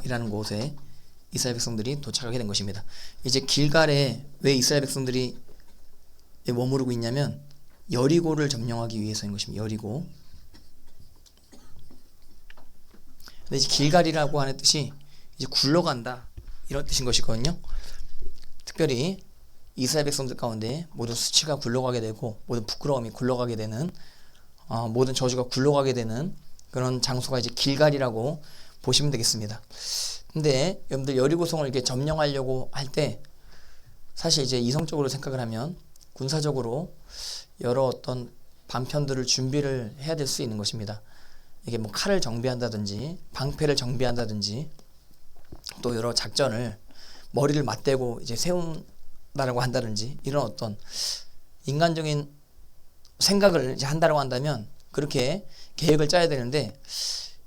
길갈이라는 곳에 이스라엘 백성들이 도착하게 된 것입니다. 이제 길갈에 왜 이스라엘 백성들이 머무르고 있냐면 여리고를 점령하기 위해서인 것입니다. 여리고. 근데 이제 길갈이라고 하는 뜻이 이제 굴러간다 이런 뜻인 것이거든요. 특별히 이스라엘 백성들 가운데 모든 수치가 굴러가게 되고 모든 부끄러움이 굴러가게 되는 모든 저주가 굴러가게 되는 그런 장소가 이제 길갈이라고 보시면 되겠습니다. 근데 여러분들 여리고성을 이렇게 점령하려고 할 때 사실 이제 이성적으로 생각을 하면 군사적으로 여러 어떤 반편들을 준비를 해야 될 수 있는 것입니다. 이게 뭐 칼을 정비한다든지 방패를 정비한다든지 또 여러 작전을 머리를 맞대고 이제 세운다라고 한다든지 이런 어떤 인간적인 생각을 이제 한다라고 한다면 그렇게 계획을 짜야 되는데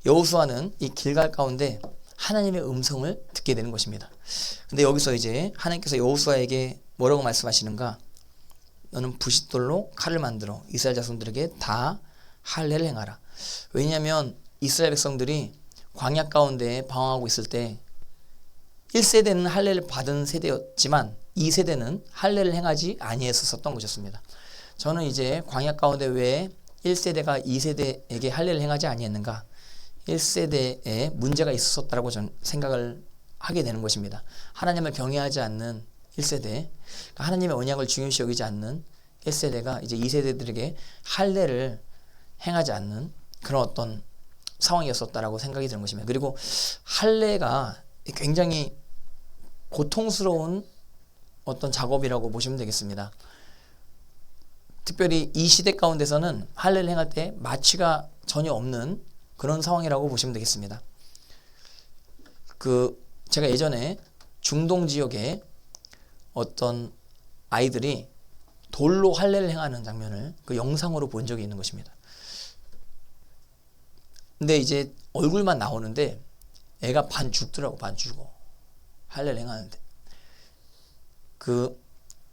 여호수아는 이 길갈 가운데 하나님의 음성을 듣게 되는 것입니다. 근데 여기서 이제 하나님께서 여호수아에게 뭐라고 말씀하시는가? 너는 부싯돌로 칼을 만들어 이스라엘 자손들에게 다 할례를 행하라. 왜냐하면 이스라엘 백성들이 광야 가운데 방황하고 있을 때 1세대는 할례를 받은 세대였지만 2세대는 할례를 행하지 아니했었던 것이었습니다. 저는 이제 광야 가운데 왜 1세대가 2세대에게 할례를 행하지 아니했는가? 1세대에 문제가 있었다고 저는 생각을 하게 되는 것입니다. 하나님을 경외하지 않는 1세대, 하나님의 언약을 중요시 여기지 않는 1세대가 이제 2세대들에게 할례를 행하지 않는 그런 어떤 상황이었었다라고 생각이 드는 것입니다. 그리고 할례가 굉장히 고통스러운 어떤 작업이라고 보시면 되겠습니다. 특별히 이 시대 가운데서는 할례를 행할 때 마취가 전혀 없는 그런 상황이라고 보시면 되겠습니다. 제가 예전에 중동 지역에 어떤 아이들이 돌로 할례를 행하는 장면을 그 영상으로 본 적이 있는 것입니다. 근데 이제 얼굴만 나오는데 애가 반 죽더라고. 반 죽어. 할례를 행하는데. 그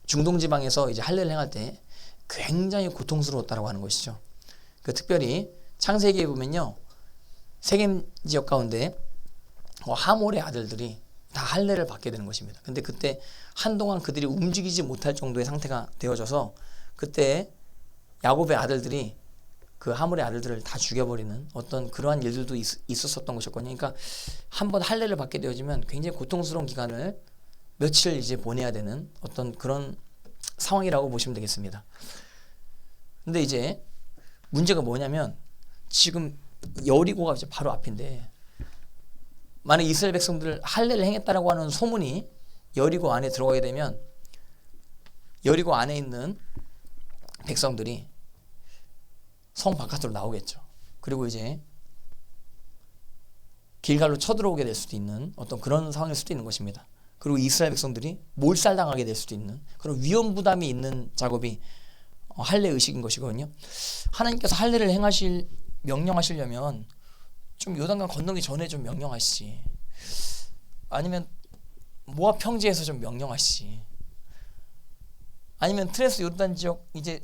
중동 지방에서 이제 할례를 행할 때 굉장히 고통스러웠다라고 하는 것이죠. 특별히 창세기에 보면요. 세겜 지역 가운데 하몰의 아들들이 다 할례를 받게 되는 것입니다. 근데 그때 한동안 그들이 움직이지 못할 정도의 상태가 되어져서 그때 야곱의 아들들이 그 하몰의 아들들을 다 죽여버리는 어떤 그러한 일들도 있었었던 것이었거든요. 그러니까 한번 할례를 받게 되어지면 굉장히 고통스러운 기간을 며칠 이제 보내야 되는 어떤 그런 상황이라고 보시면 되겠습니다. 근데 이제 문제가 뭐냐면 지금 여리고가 이제 바로 앞인데 만약 이스라엘 백성들 할례를 행했다라고 하는 소문이 여리고 안에 들어가게 되면 여리고 안에 있는 백성들이 성 바깥으로 나오겠죠. 그리고 이제 길갈로 쳐들어오게 될 수도 있는 어떤 그런 상황일 수도 있는 것입니다. 그리고 이스라엘 백성들이 몰살당하게 될 수도 있는 그런 위험 부담이 있는 작업이 할례 의식인 것이거든요. 하나님께서 할례를 명령하시려면 좀 요단강 건너기 전에 좀 명령하시지. 아니면 모압 평지에서 좀 명령하시지. 아니면 트레스 요르단 지역 이제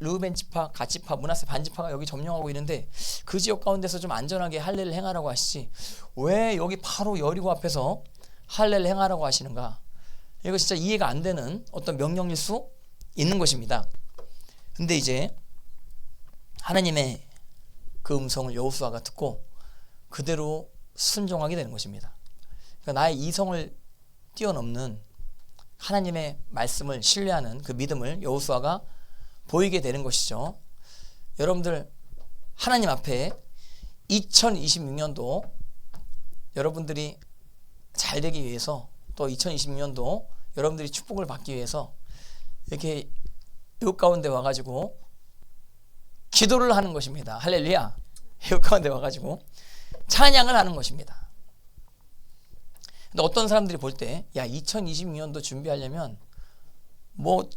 르우벤 지파, 갓 지파, 므낫세 반 지파가 여기 점령하고 있는데 그 지역 가운데서 좀 안전하게 할례를 행하라고 하시지. 왜 여기 바로 여리고 앞에서 할례를 행하라고 하시는가? 이거 진짜 이해가 안 되는 어떤 명령일 수 있는 것입니다. 근데 이제 하나님의 그 음성을 여호수아가 듣고 그대로 순종하게 되는 것입니다. 그러니까 나의 이성을 뛰어넘는 하나님의 말씀을 신뢰하는 그 믿음을 여호수아가 보이게 되는 것이죠. 여러분들 하나님 앞에 2026년도 여러분들이 잘 되기 위해서 또 2026년도 여러분들이 축복을 받기 위해서 이렇게 요 가운데 와가지고 기도를 하는 것입니다. 할렐루야. 요 가운데 와가지고 찬양을 하는 것입니다. 근데 어떤 사람들이 볼 때 야 2026년도 준비하려면 뭐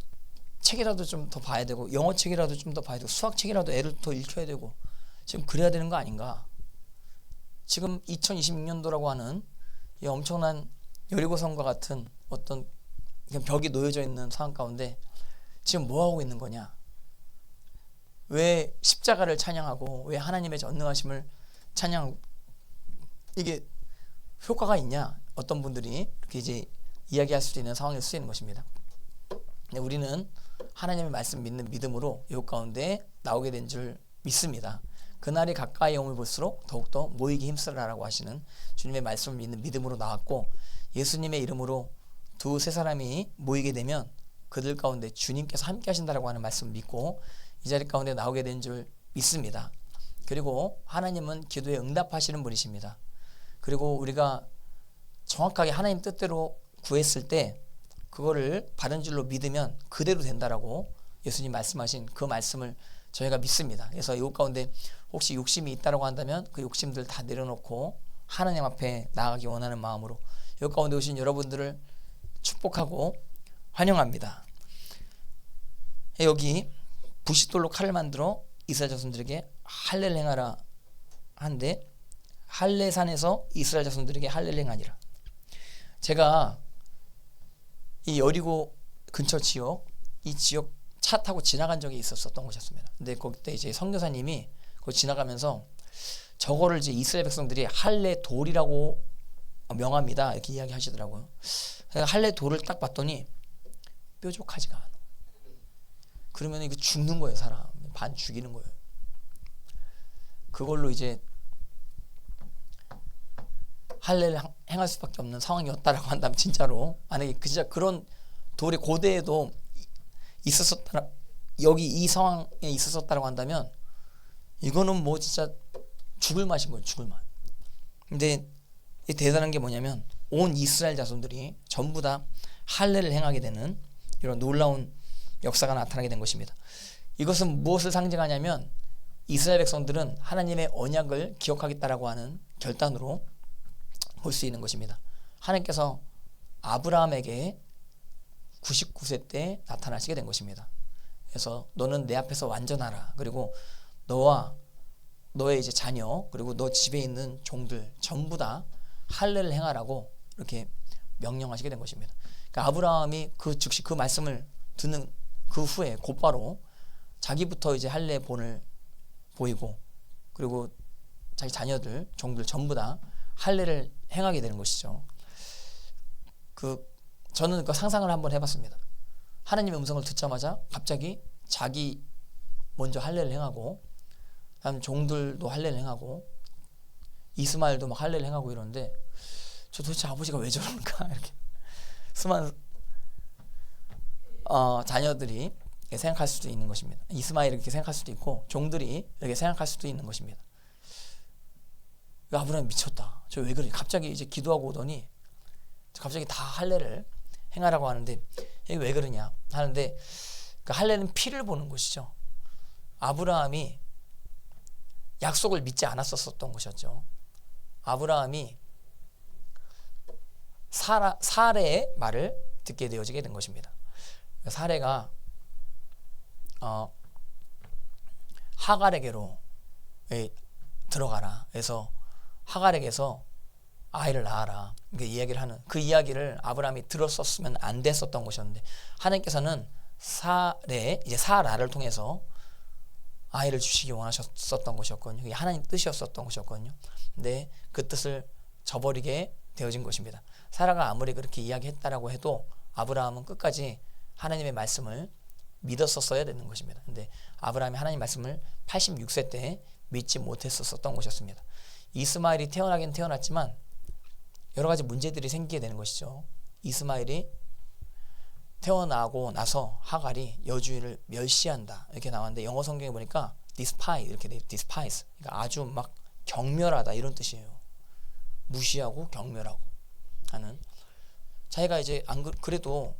책이라도 좀 더 봐야 되고 영어 책이라도 좀 더 봐야 되고 수학 책이라도 애를 더 읽혀야 되고 지금 그래야 되는 거 아닌가? 지금 2026년도라고 하는 이 엄청난 여리고성과 같은 어떤 벽이 놓여져 있는 상황 가운데 지금 뭐 하고 있는 거냐? 왜 십자가를 찬양하고 왜 하나님의 전능하심을 찬양하고 이게 효과가 있냐? 어떤 분들이 이렇게 이제 이야기할 수도 있는 상황일 수 있는 것입니다. 우리는 하나님의 말씀 믿는 믿음으로 이 가운데 나오게 된 줄 믿습니다. 그날이 가까이 오면 볼수록 더욱더 모이기 힘쓰라라고 하시는 주님의 말씀을 믿는 믿음으로 나왔고, 예수님의 이름으로 두세 사람이 모이게 되면 그들 가운데 주님께서 함께 하신다라고 하는 말씀을 믿고 이 자리 가운데 나오게 된 줄 믿습니다. 그리고 하나님은 기도에 응답하시는 분이십니다. 그리고 우리가 정확하게 하나님 뜻대로 구했을 때 그거를 바른 줄로 믿으면 그대로 된다라고 예수님 말씀하신 그 말씀을 저희가 믿습니다. 그래서 이 가운데 혹시 욕심이 있다라고 한다면 그 욕심들 다 내려놓고 하나님 앞에 나아가기 원하는 마음으로 이 가운데 오신 여러분들을 축복하고 환영합니다. 여기 부싯돌로 칼을 만들어 이스라엘 자손들에게 할례를 행하라 한데, 할례산에서 이스라엘 자손들에게 할례를 행하니라. 제가 이 여리고 근처 지역, 이 지역 차 타고 지나간 적이 있었던 곳이었습니다. 근데 그때 이제 선교사님이 그 지나가면서 저거를 이제 이스라엘 백성들이 할례 돌이라고 명합니다. 이렇게 이야기하시더라고요. 할례 돌을 딱 봤더니 뾰족하지가 않아. 그러면 이거 죽는 거예요, 사람. 반 죽이는 거예요. 그걸로 이제 할례를 행할 수밖에 없는 상황이었다라고 한다면, 진짜로 만약에 진짜 그런 돌이 고대에도 있었었다, 여기 이 상황에 있었었다라고 한다면 이거는 뭐 진짜 죽을 맛인 거예요, 죽을 맛. 근데 이 대단한 게 뭐냐면 온 이스라엘 자손들이 전부 다 할례를 행하게 되는 이런 놀라운 역사가 나타나게 된 것입니다. 이것은 무엇을 상징하냐면 이스라엘 백성들은 하나님의 언약을 기억하겠다라고 하는 결단으로 볼 수 있는 것입니다. 하나님께서 아브라함에게 99세 때 나타나시게 된 것입니다. 그래서 너는 내 앞에서 완전하라. 그리고 너와 너의 이제 자녀, 그리고 너 집에 있는 종들 전부 다 할례를 행하라고 이렇게 명령하시게 된 것입니다. 그러니까 아브라함이 즉시 그 말씀을 듣는 그 후에 곧바로 자기부터 이제 할례 본을 보이고, 그리고 자기 자녀들, 종들 전부 다 할례를 행하게 되는 것이죠. 저는 그 상상을 한번 해봤습니다. 하나님의 음성을 듣자마자 갑자기 자기 먼저 할례를 행하고, 다음 종들도 할례를 행하고, 이스마엘도 막 할례를 행하고 이러는데, 저 도대체 아버지가 왜 저럴까? 이렇게 수많은 자녀들이 이렇게 생각할 수도 있는 것입니다. 이스마엘이 이렇게 생각할 수도 있고, 종들이 이렇게 생각할 수도 있는 것입니다. 아브라함 미쳤다. 저 왜 그러지? 갑자기 이제 기도하고 오더니 갑자기 다 할례를 행하라고 하는데 이게 왜 그러냐 하는데, 그 할례는 피를 보는 것이죠. 아브라함이 약속을 믿지 않았었던 것이었죠. 아브라함이 사레의 말을 듣게 되어지게 된 것입니다. 사레가 하갈에게로 들어가라. 그래서 하갈에게서 아이를 낳아라. 이렇게 이야기를 하는, 그 이야기를 아브라함이 들었었으면 안 됐었던 것이었는데, 하나님께서는 이제 사라를 통해서 아이를 주시기 원하셨었던 것이었거든요. 그게 하나님 뜻이었었던 것이었거든요. 근데 그 뜻을 저버리게 되어진 것입니다. 사라가 아무리 그렇게 이야기했다라고 해도 아브라함은 끝까지 하나님의 말씀을 믿었었어야 되는 것입니다. 근데 아브라함이 하나님 말씀을 86세 때 믿지 못했었던 것이었습니다. 이스마엘이 태어나긴 태어났지만 여러 가지 문제들이 생기게 되는 것이죠. 이스마엘이 태어나고 나서 하갈이 여주인을 멸시한다 이렇게 나왔는데, 영어 성경에 보니까 despise 이렇게 돼, despise. 그러니까 아주 막 경멸하다 이런 뜻이에요. 무시하고 경멸하고 하는. 자기가 이제 그래도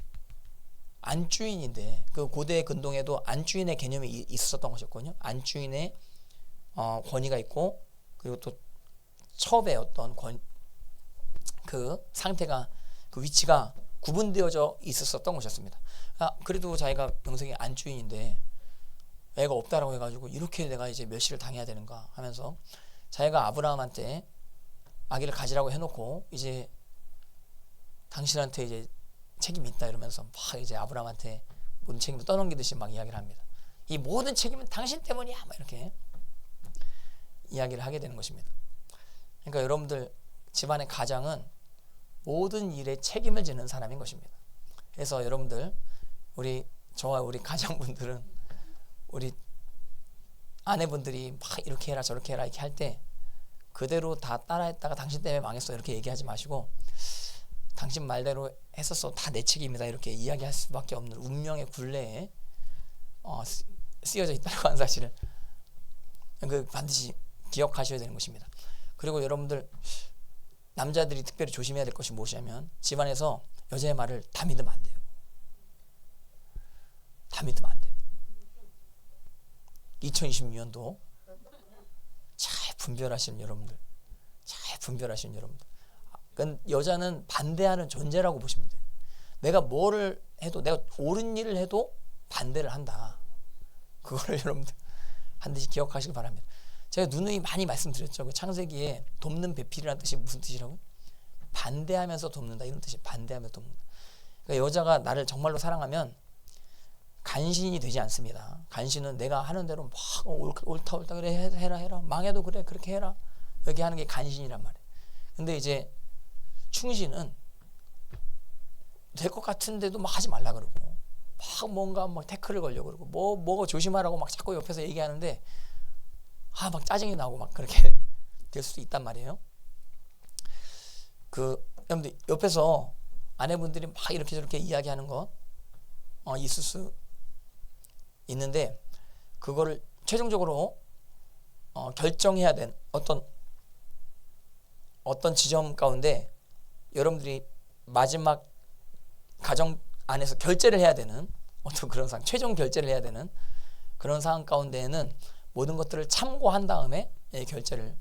안주인인데, 그 고대 근동에도 안주인의 개념이 있었던 것이었거든요. 안주인의 권위가 있고, 그리고 또 첩의 어떤 그 상태가, 그 위치가 구분되어져 있었던 것이었습니다. 그래도 자기가 명색이 안주인인데 애가 없다라고 해가지고 이렇게 내가 이제 멸시를 당해야 되는가 하면서 자기가 아브라함한테 아기를 가지라고 해놓고 이제 당신한테 이제 책임이 있다 이러면서 막 이제 아브라함한테 모든 책임을 떠넘기듯이 막 이야기를 합니다. 이 모든 책임은 당신 때문이야 막 이렇게 이야기를 하게 되는 것입니다. 그러니까 여러분들 집안의 가장은 모든 일에 책임을 지는 사람인 것입니다. 그래서 여러분들, 저와 우리 가장분들은 우리 아내분들이 막 이렇게 해라 저렇게 해라 이렇게 할 때 그대로 다 따라했다가 당신 때문에 망했어 이렇게 얘기하지 마시고, 당신 말대로 했었어 다 내 책임이다 이렇게 이야기할 수밖에 없는 운명의 굴레에 쓰여져 있다는 하는 사실을 반드시 기억하셔야 되는 것입니다. 그리고 여러분들, 남자들이 특별히 조심해야 될 것이 무엇이냐면, 집안에서 여자의 말을 다 믿으면 안 돼요. 다 믿으면 안 돼요. 2026년도 잘 분별하시는 여러분들, 여자는 반대하는 존재라고 보시면 돼요. 내가 뭐를 해도, 내가 옳은 일을 해도 반대를 한다. 그거를 여러분들 반드시 기억하시기 바랍니다. 제가 누누이 많이 말씀드렸죠. 그 창세기에 돕는 배필이라는 뜻이 무슨 뜻이라고? 반대하면서 돕는다 이런 뜻이, 반대하면서 돕는다. 그러니까 여자가 나를 정말로 사랑하면 간신이 되지 않습니다. 간신은 내가 하는 대로 막 옳다 그래 해라 망해도 그래 그렇게 해라 여기 하는 게 간신이란 말이에요. 근데 이제 충신은 될 것 같은데도 막 하지 말라 그러고, 막 뭔가 막 태클을 걸려 그러고, 뭐가 조심하라고 막 자꾸 옆에서 얘기하는데 막 짜증이 나고 막 그렇게 될 수도 있단 말이에요. 여러분들 옆에서 아내분들이 막 이렇게 저렇게 이야기하는 거 있을 수 있는데, 그거를 최종적으로 결정해야 된 어떤 지점 가운데 여러분들이 마지막 가정 안에서 결제를 해야 되는 어떤 그런 상황, 최종 결제를 해야 되는 그런 상황 가운데에는 모든 것들을 참고한 다음에 결제를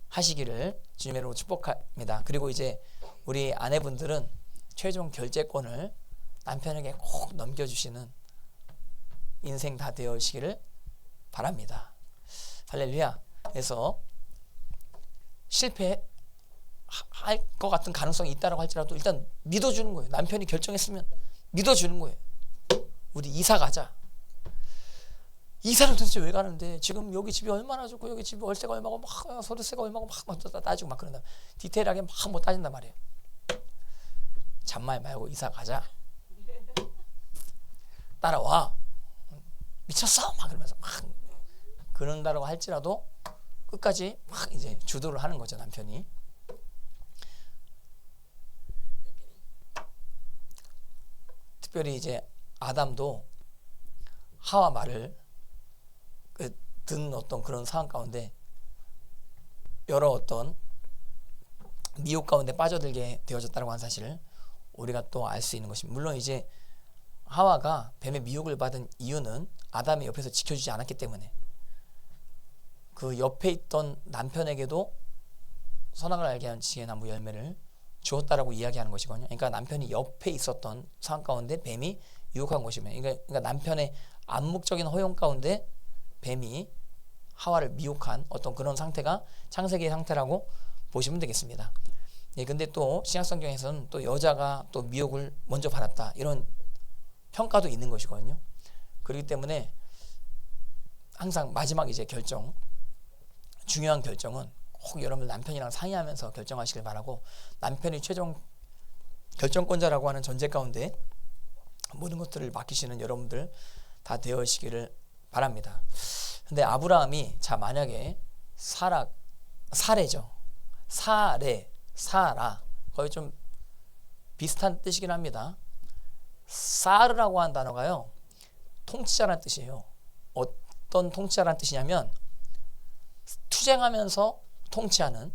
하시기를 주님의 이름으로 축복합니다. 그리고 이제 우리 아내분들은 최종 결제권을 남편에게 꼭 넘겨주시는 인생 다 되어시기를 바랍니다. 할렐루야. 그래서 실패할 것 같은 가능성이 있다고 할지라도 일단 믿어주는 거예요. 남편이 결정했으면 믿어주는 거예요. 우리 이사 가자. 이사를 도대체 왜 가는데, 지금 여기 집이 얼마나 좋고 여기 집이 월세가 얼마고 막 소득세가 얼마고 막 따지고 막 그런다. 디테일하게 막 못 따진단 말이에요. 잔말 말고 이사 가자. 따라와. 미쳤어 막 그러면서 막 그런다라고 할지라도 끝까지 막 이제 주도를 하는 거죠, 남편이. 특별히 이제 아담도 하와 말을 듣는 어떤 그런 상황 가운데 여러 어떤 미혹 가운데 빠져들게 되어졌다고 하는 사실을 우리가 또 알 수 있는 것입니다. 물론 이제 하와가 뱀의 미혹을 받은 이유는 아담이 옆에서 지켜주지 않았기 때문에, 그 옆에 있던 남편에게도 선악을 알게 하는 지혜의 나무 열매를 주었다라고 이야기하는 것이거든요. 그러니까 남편이 옆에 있었던 상황 가운데 뱀이 유혹한 것이며, 그러니까 남편의 암묵적인 허용 가운데 뱀이 하와를 미혹한 어떤 그런 상태가 창세기의 상태라고 보시면 되겠습니다. 근데 또 신약성경에서는 또 여자가 또 미혹을 먼저 받았다 이런 평가도 있는 것이거든요. 그렇기 때문에 항상 마지막 이제 중요한 결정은 꼭 여러분들 남편이랑 상의하면서 결정하시길 바라고, 남편이 최종 결정권자라고 하는 전제 가운데 모든 것들을 맡기시는 여러분들 다 되어시기를 바랍니다. 근데 아브라함이 만약에 사레죠. 사라 거의 좀 비슷한 뜻이긴 합니다. 사르라고 하는 단어가요, 통치자라는 뜻이에요. 어떤 통치자라는 뜻이냐면 투쟁하면서 통치하는,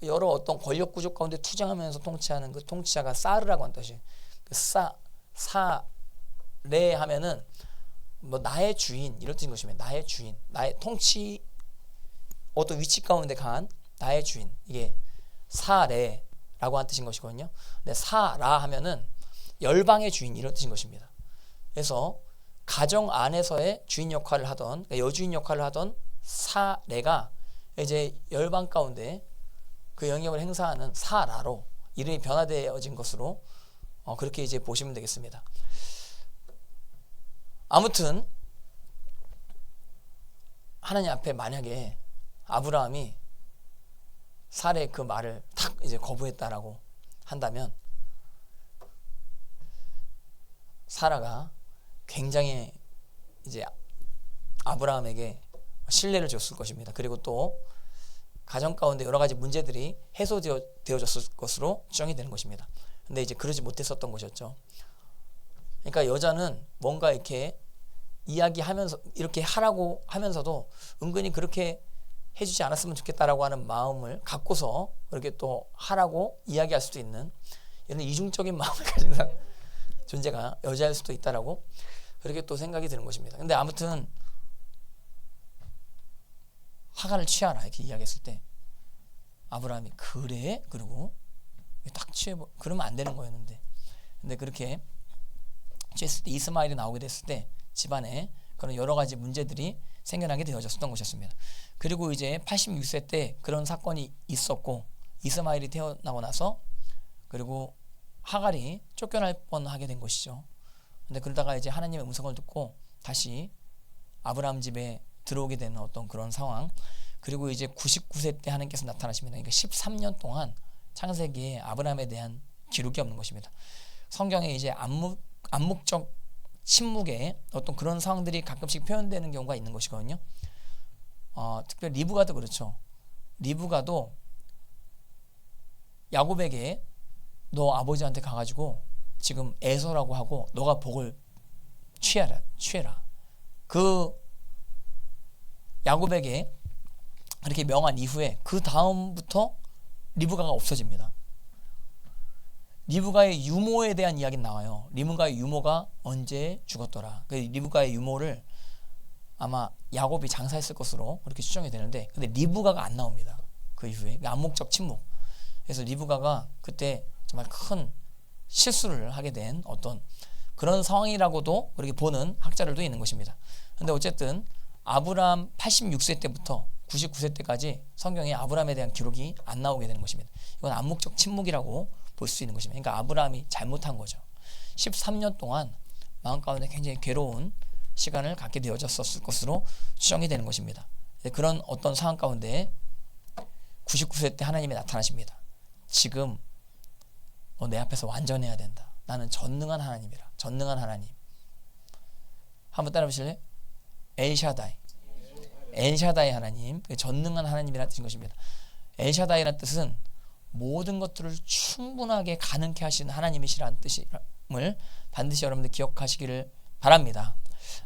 여러 어떤 권력 구조 가운데 투쟁하면서 통치하는 그 통치자가 사르라고 하는 뜻이에요. 사레 하면은 뭐 나의 주인 이런 뜻인 것이면, 나의 주인, 나의 통치 어떤 위치 가운데 강한 나의 주인, 이게 사레라고 하는 뜻인 것이거든요. 근데 사라 하면은 열방의 주인 이런 뜻인 것입니다. 그래서 가정 안에서의 주인 역할을 하던, 그러니까 여주인 역할을 하던 사레가 이제 열방 가운데 그 영역을 행사하는 사라로 이름이 변화되어진 것으로 그렇게 이제 보시면 되겠습니다. 아무튼 하나님 앞에 만약에 아브라함이 사례의 그 말을 탁 이제 거부했다라고 한다면 사라가 굉장히 이제 아브라함에게 신뢰를 줬을 것입니다. 그리고 또 가정 가운데 여러 가지 문제들이 해소되어졌을 것으로 추정이 되는 것입니다. 근데 이제 그러지 못했었던 것이었죠. 그러니까 여자는 뭔가 이렇게 이야기하면서 이렇게 하라고 하면서도 은근히 그렇게 해주지 않았으면 좋겠다라고 하는 마음을 갖고서 그렇게 또 하라고 이야기할 수도 있는 이런 이중적인 마음을 가진 존재가 여자일 수도 있다라고 그렇게 또 생각이 드는 것입니다. 근데 아무튼 하간을 취하라 이렇게 이야기했을 때 아브라함이 그래? 그리고 딱 취해버 그러면 안 되는 거였는데 근데 그렇게 취했을 때 이스마엘이 나오게 됐을 때 집안에 그런 여러 가지 문제들이 생겨나게 되어졌었던 것이었습니다. 그리고 이제 86세 때 그런 사건이 있었고 이스마엘이 태어나고 나서 그리고 하갈이 쫓겨날 뻔하게 된 것이죠. 근데 그러다가 이제 하나님의 음성을 듣고 다시 아브라함 집에 들어오게 되는 어떤 그런 상황. 그리고 이제 99세 때 하나님께서 나타나십니다. 그러니까 13년 동안 창세기에 아브라함에 대한 기록이 없는 것입니다. 성경에 이제 암묵적 침묵의 어떤 그런 상황들이 가끔씩 표현되는 경우가 있는 것이거든요. 특별히 리브가도 그렇죠. 리브가도 야곱에게 너 아버지한테 가가지고 지금 에서라고 하고 너가 복을 취해라. 그 야곱에게 그렇게 명한 이후에 그 다음부터 리브가가 없어집니다. 리브가의 유모에 대한 이야기는 나와요. 리브가의 유모가 언제 죽었더라. 그 리브가의 유모를 아마 야곱이 장사했을 것으로 그렇게 추정이 되는데 근데 리브가가 안 나옵니다. 그 이후에 암묵적 침묵. 그래서 리브가가 그때 정말 큰 실수를 하게 된 어떤 그런 상황이라고도 그렇게 보는 학자들도 있는 것입니다. 근데 어쨌든 아브라함 86세 때부터 99세 때까지 성경에 아브라함에 대한 기록이 안 나오게 되는 것입니다. 이건 암묵적 침묵이라고 볼 수 있는 것입니다. 그러니까 아브라함이 잘못한 거죠. 13년 동안 마음 가운데 굉장히 괴로운 시간을 갖게 되어졌었을 것으로 추정이 되는 것입니다. 그런 어떤 상황 가운데 99세 때 하나님이 나타나십니다. 지금 너 내 앞에서 완전해야 된다. 나는 전능한 하나님이라. 전능한 하나님. 한번 따라 보실래요? 엘샤다이. 엘샤다이 하나님. 전능한 하나님이라는 뜻인 것입니다. 엘샤다이라는 뜻은 모든 것들을 충분하게 가능케 하시는 하나님이시라는 뜻임을 반드시 여러분들 기억하시기를 바랍니다.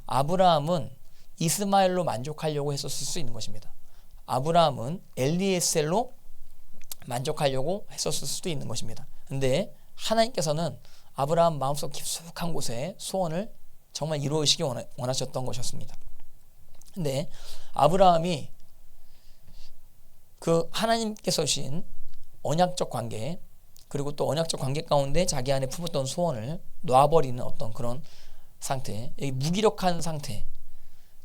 아브라함은 이스마엘로 만족하려고 했었을 수 있는 것입니다. 아브라함은 엘리에셀로 만족하려고 했었을 수도 있는 것입니다. 근데 하나님께서는 아브라함 마음속 깊숙한 곳에 소원을 정말 이루시기 원하셨던 것이었습니다. 근데 아브라함이 그 하나님께서 주신 언약적 관계 그리고 또 언약적 관계 가운데 자기 안에 품었던 소원을 놔버리는 어떤 그런 상태, 무기력한 상태,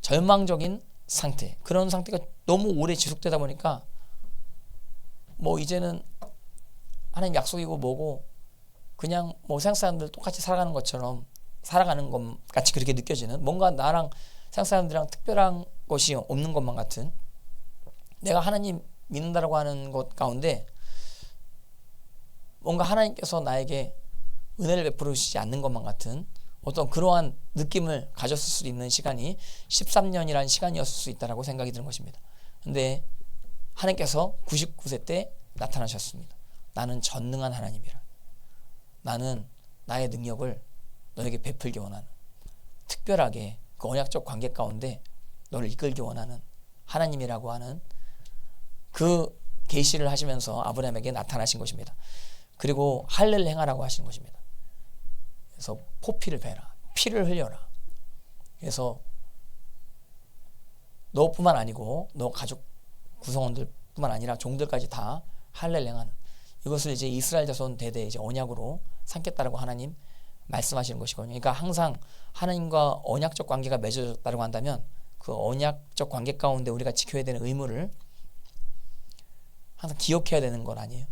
절망적인 상태, 그런 상태가 너무 오래 지속되다 보니까 뭐 이제는 하나님 약속이고 뭐고 그냥 뭐 세상 사람들 똑같이 살아가는 것처럼 살아가는 것 같이 그렇게 느껴지는 뭔가 나랑 세상 사람들이랑 특별한 것이 없는 것만 같은 내가 하나님 믿는다라고 하는 것 가운데 뭔가 하나님께서 나에게 은혜를 베풀어 주시지 않는 것만 같은 어떤 그러한 느낌을 가졌을 수 있는 시간이 13년이라는 시간이었을 수 있다라고 생각이 드는 것입니다. 근데 하나님께서 99세 때 나타나셨습니다. 나는 전능한 하나님이라. 나는 나의 능력을 너에게 베풀기 원하는 특별하게 그 언약적 관계 가운데 너를 이끌기 원하는 하나님이라고 하는 그 계시를 하시면서 아브라함에게 나타나신 것입니다. 그리고 할례를 행하라고 하시는 것입니다. 그래서 포피를 베라. 피를 흘려라. 그래서 너뿐만 아니고 너 가족 구성원들뿐만 아니라 종들까지 다 할례를 행하는 이것을 이제 이스라엘 자손 대대 이제 언약으로 삼겠다라고 하나님 말씀하시는 것이거든요. 그러니까 항상 하나님과 언약적 관계가 맺어졌다고 한다면 그 언약적 관계 가운데 우리가 지켜야 되는 의무를 항상 기억해야 되는 건 아니에요.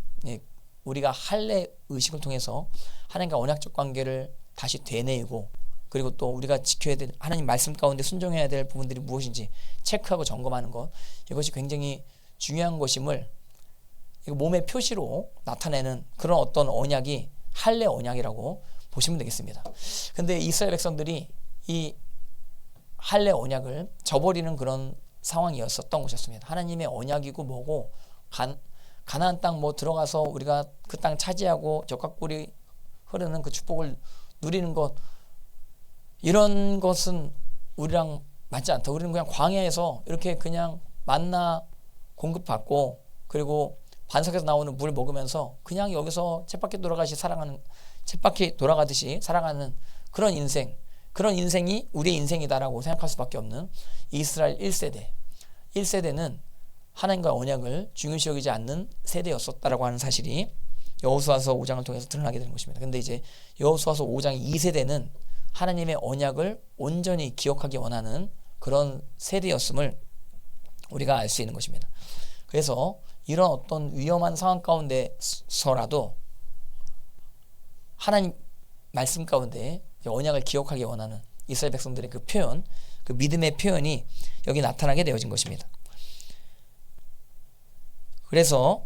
우리가 할례 의식을 통해서 하나님과 언약적 관계를 다시 되뇌이고 그리고 또 우리가 지켜야 될 하나님 말씀 가운데 순종해야 될 부분들이 무엇인지 체크하고 점검하는 것 이것이 굉장히 중요한 것임을 이거 몸의 표시로 나타내는 그런 어떤 언약이 할례 언약이라고 보시면 되겠습니다. 근데 이스라엘 백성들이 이 할례 언약을 저버리는 그런 상황이었었던 것이었습니다. 하나님의 언약이고 뭐고 가나안 땅 뭐 들어가서 우리가 그 땅 차지하고 적각골이 흐르는 그 축복을 누리는 것, 이런 것은 우리랑 맞지 않다. 우리는 그냥 광야에서 이렇게 그냥 만나 공급받고 그리고 반석에서 나오는 물 먹으면서 그냥 여기서 쳇바퀴 돌아가듯이 살아가는 그런 인생, 그런 인생이 우리의 인생이다라고 생각할 수밖에 없는 이스라엘 1세대는 하나님과 언약을 중요시 여기지 않는 세대였었다라고 하는 사실이 여호수아서 5장을 통해서 드러나게 되는 것입니다. 근데 이제 여호수아서 5장 2세대는 하나님의 언약을 온전히 기억하기 원하는 그런 세대였음을 우리가 알 수 있는 것입니다. 그래서 이런 어떤 위험한 상황 가운데서라도 하나님 말씀 가운데 언약을 기억하기 원하는 이스라엘 백성들의 그 표현, 그 믿음의 표현이 여기 나타나게 되어진 것입니다. 그래서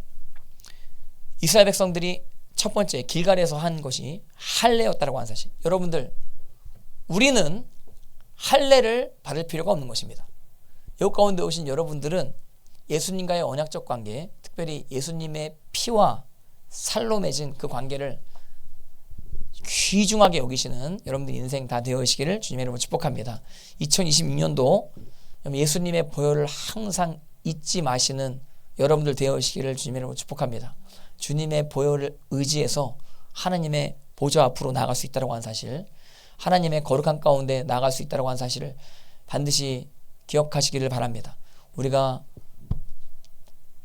이스라엘 백성들이 첫 번째 길갈에서 한 것이 할례였다라고 하는 사실. 여러분들, 우리는 할례를 받을 필요가 없는 것입니다. 이 가운데 오신 여러분들은 예수님과의 언약적 관계, 특별히 예수님의 피와 살로 맺은 그 관계를 귀중하게 여기시는 여러분들 인생 다 되어시기를 주님의 이름으로 축복합니다. 2026년도 예수님의 보혈을 항상 잊지 마시는 여러분들 되어시기를 주님의 이름으로 축복합니다. 주님의 보혈을 의지해서 하나님의 보좌 앞으로 나아갈 수 있다고 하는 사실, 하나님의 거룩한 가운데 나아갈 수 있다고 하는 사실을 반드시 기억하시기를 바랍니다. 우리가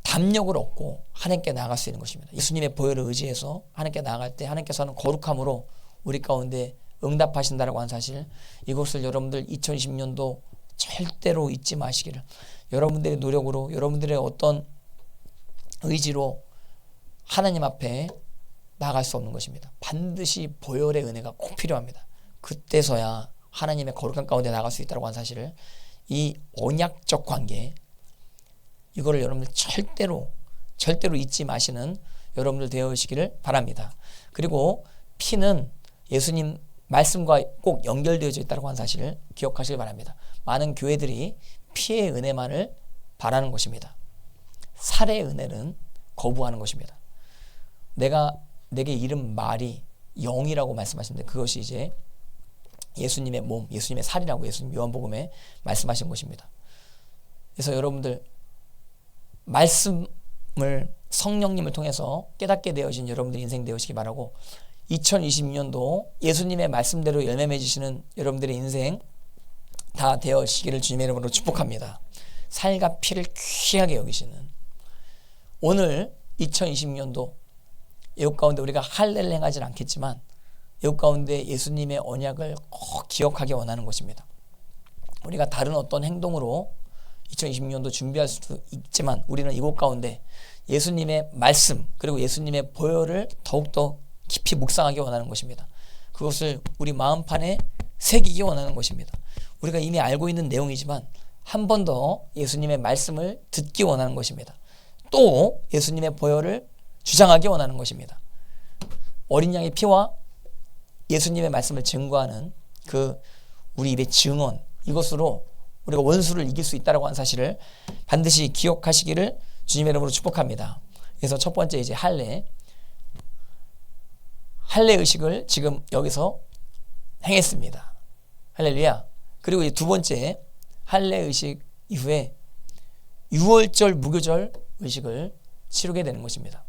담력을 얻고 하나님께 나아갈 수 있는 것입니다. 예수님의 보혈을 의지해서 하나님께 나아갈 때 하나님께서는 거룩함으로 우리 가운데 응답하신다라고 하는 사실, 이것을 여러분들 2020년도 절대로 잊지 마시기를, 여러분들의 노력으로, 여러분들의 어떤 의지로 하나님 앞에 나아갈 수 없는 것입니다. 반드시 보혈의 은혜가 꼭 필요합니다. 그때서야 하나님의 거룩한 가운데 나아갈 수 있다고 하는 사실을, 이 언약적 관계, 이거를 여러분들 절대로 잊지 마시는 여러분들 되어지기를 바랍니다. 그리고 피는 예수님 말씀과 꼭 연결되어져 있다고 하는 사실을 기억하시길 바랍니다. 많은 교회들이 피의 은혜만을 바라는 것입니다. 살의 은혜는 거부하는 것입니다. 내게 이른 말이 영이라고 말씀하시는데, 그것이 이제 예수님의 몸, 예수님의 살이라고 예수님 요한복음에 말씀하신 것입니다. 그래서 여러분들 말씀을 성령님을 통해서 깨닫게 되어진 여러분들 인생 되어시기 바라고, 2020년도 예수님의 말씀대로 열매 맺으시는 여러분들의 인생 다 되어시기를 주님의 이름으로 축복합니다. 살과 피를 귀하게 여기시는 오늘 2020년도 이웃 가운데 우리가 할례를 행하지는 않겠지만 이웃 가운데 예수님의 언약을 꼭 기억하기 원하는 것입니다. 우리가 다른 어떤 행동으로 2020년도 준비할 수도 있지만 우리는 이곳 가운데 예수님의 말씀 그리고 예수님의 보혈을 더욱더 깊이 묵상하기 원하는 것입니다. 그것을 우리 마음판에 새기기 원하는 것입니다. 우리가 이미 알고 있는 내용이지만 한 번 더 예수님의 말씀을 듣기 원하는 것입니다. 또 예수님의 보혈을 주장하기 원하는 것입니다. 어린 양의 피와 예수님의 말씀을 증거하는 그 우리 입의 증언, 이것으로 우리가 원수를 이길 수 있다고 하는 사실을 반드시 기억하시기를 주님의 이름으로 축복합니다. 그래서 첫 번째 이제 할례 의식을 지금 여기서 행했습니다. 할렐루야. 그리고 두 번째 할례 의식 이후에 유월절 무교절 의식을 치르게 되는 것입니다.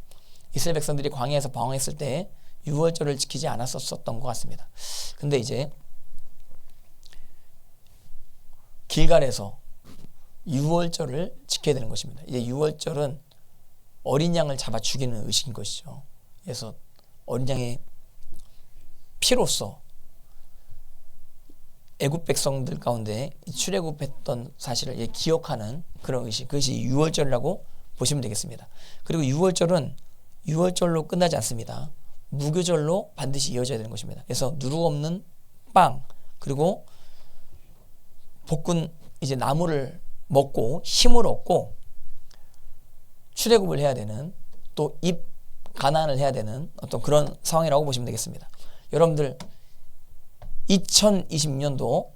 이스라엘 백성들이 광야에서 방황했을 때 유월절을 지키지 않았었던 것 같습니다. 근데 이제 길갈에서 유월절을 지켜야 되는 것입니다. 이제 유월절은 어린 양을 잡아 죽이는 의식인 것이죠. 그래서 어린 양의 피로써 애굽 백성들 가운데 출애굽했던 사실을 기억하는 그런 의식, 그것이 유월절이라고 보시면 되겠습니다. 그리고 유월절은 유월절로 끝나지 않습니다. 무교절로 반드시 이어져야 되는 것입니다. 그래서 누룩 없는 빵 그리고 볶은 이제 나물을 먹고 힘을 얻고 출애굽을 해야 되는 또 입 가난을 해야 되는 어떤 그런 상황이라고 보시면 되겠습니다. 여러분들 2026년도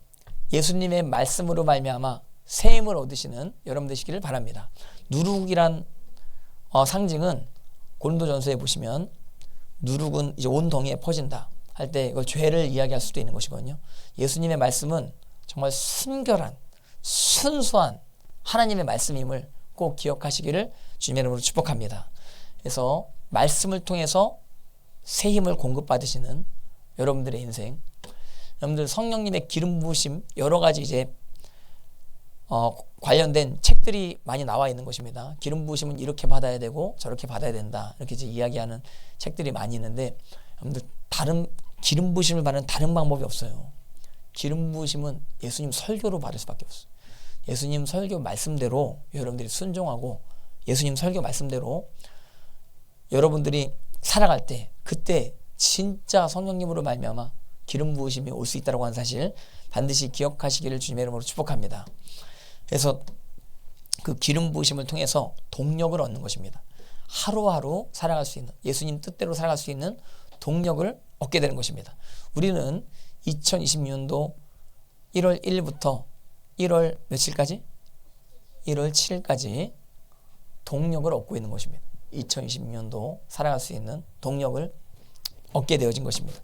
예수님의 말씀으로 말미암아 새 힘을 얻으시는 여러분 되시기를 바랍니다. 누룩이란 상징은 고린도전서에 보시면 누룩은 이제 온 덩이에 퍼진다 할 때 이걸 죄를 이야기할 수도 있는 것이거든요. 예수님의 말씀은 정말 순결한 순수한 하나님의 말씀임을 꼭 기억하시기를 주님의 이름으로 축복합니다. 그래서 말씀을 통해서 새 힘을 공급받으시는 여러분들의 인생, 여러분들 성령님의 기름 부으심 여러 가지 이제 관련된 책들이 많이 나와 있는 것입니다. 기름 부으심은 이렇게 받아야 되고 저렇게 받아야 된다 이렇게 이제 이야기하는 책들이 많이 있는데, 여러분들 다른 기름 부으심을 받는 다른 방법이 없어요. 기름 부으심은 예수님 설교로 받을 수밖에 없어요. 예수님 설교 말씀대로 여러분들이 순종하고 예수님 설교 말씀대로 여러분들이 살아갈 때, 그때 진짜 성령님으로 말미암아 기름 부으심이 올 수 있다고 하는 사실 반드시 기억하시기를 주님의 이름으로 축복합니다. 그래서 그 기름 부으심을 통해서 동력을 얻는 것입니다. 하루하루 살아갈 수 있는, 예수님 뜻대로 살아갈 수 있는 동력을 얻게 되는 것입니다. 우리는 2026년도 1월 1일부터 1월 며칠까지? 1월 7일까지 동력을 얻고 있는 것입니다. 2026년도 살아갈 수 있는 동력을 얻게 되어진 것입니다.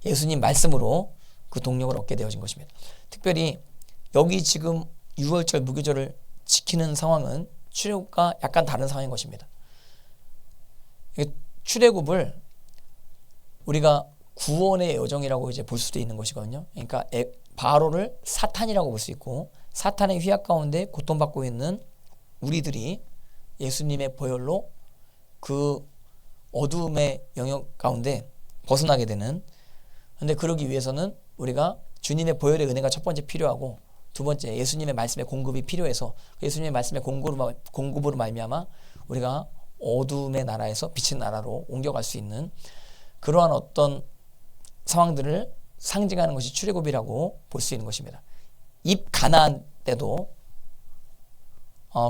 예수님 말씀으로 그 동력을 얻게 되어진 것입니다. 특별히 여기 지금 6월절 무교절을 지키는 상황은 출애굽과 약간 다른 상황인 것입니다. 출애굽을 우리가 구원의 여정이라고 이제 볼 수도 있는 것이거든요. 그러니까 바로를 사탄이라고 볼 수 있고, 사탄의 휘약 가운데 고통받고 있는 우리들이 예수님의 보혈로 그 어두움의 영역 가운데 벗어나게 되는, 근데 그러기 위해서는 우리가 주님의 보혈의 은혜가 첫 번째 필요하고, 두 번째 예수님의 말씀의 공급이 필요해서 예수님의 말씀의 공급으로 말미암아 우리가 어두움의 나라에서 빛의 나라로 옮겨갈 수 있는 그러한 어떤 상황들을 상징하는 것이 출애굽이라고 볼 수 있는 것입니다. 입 가나안 때도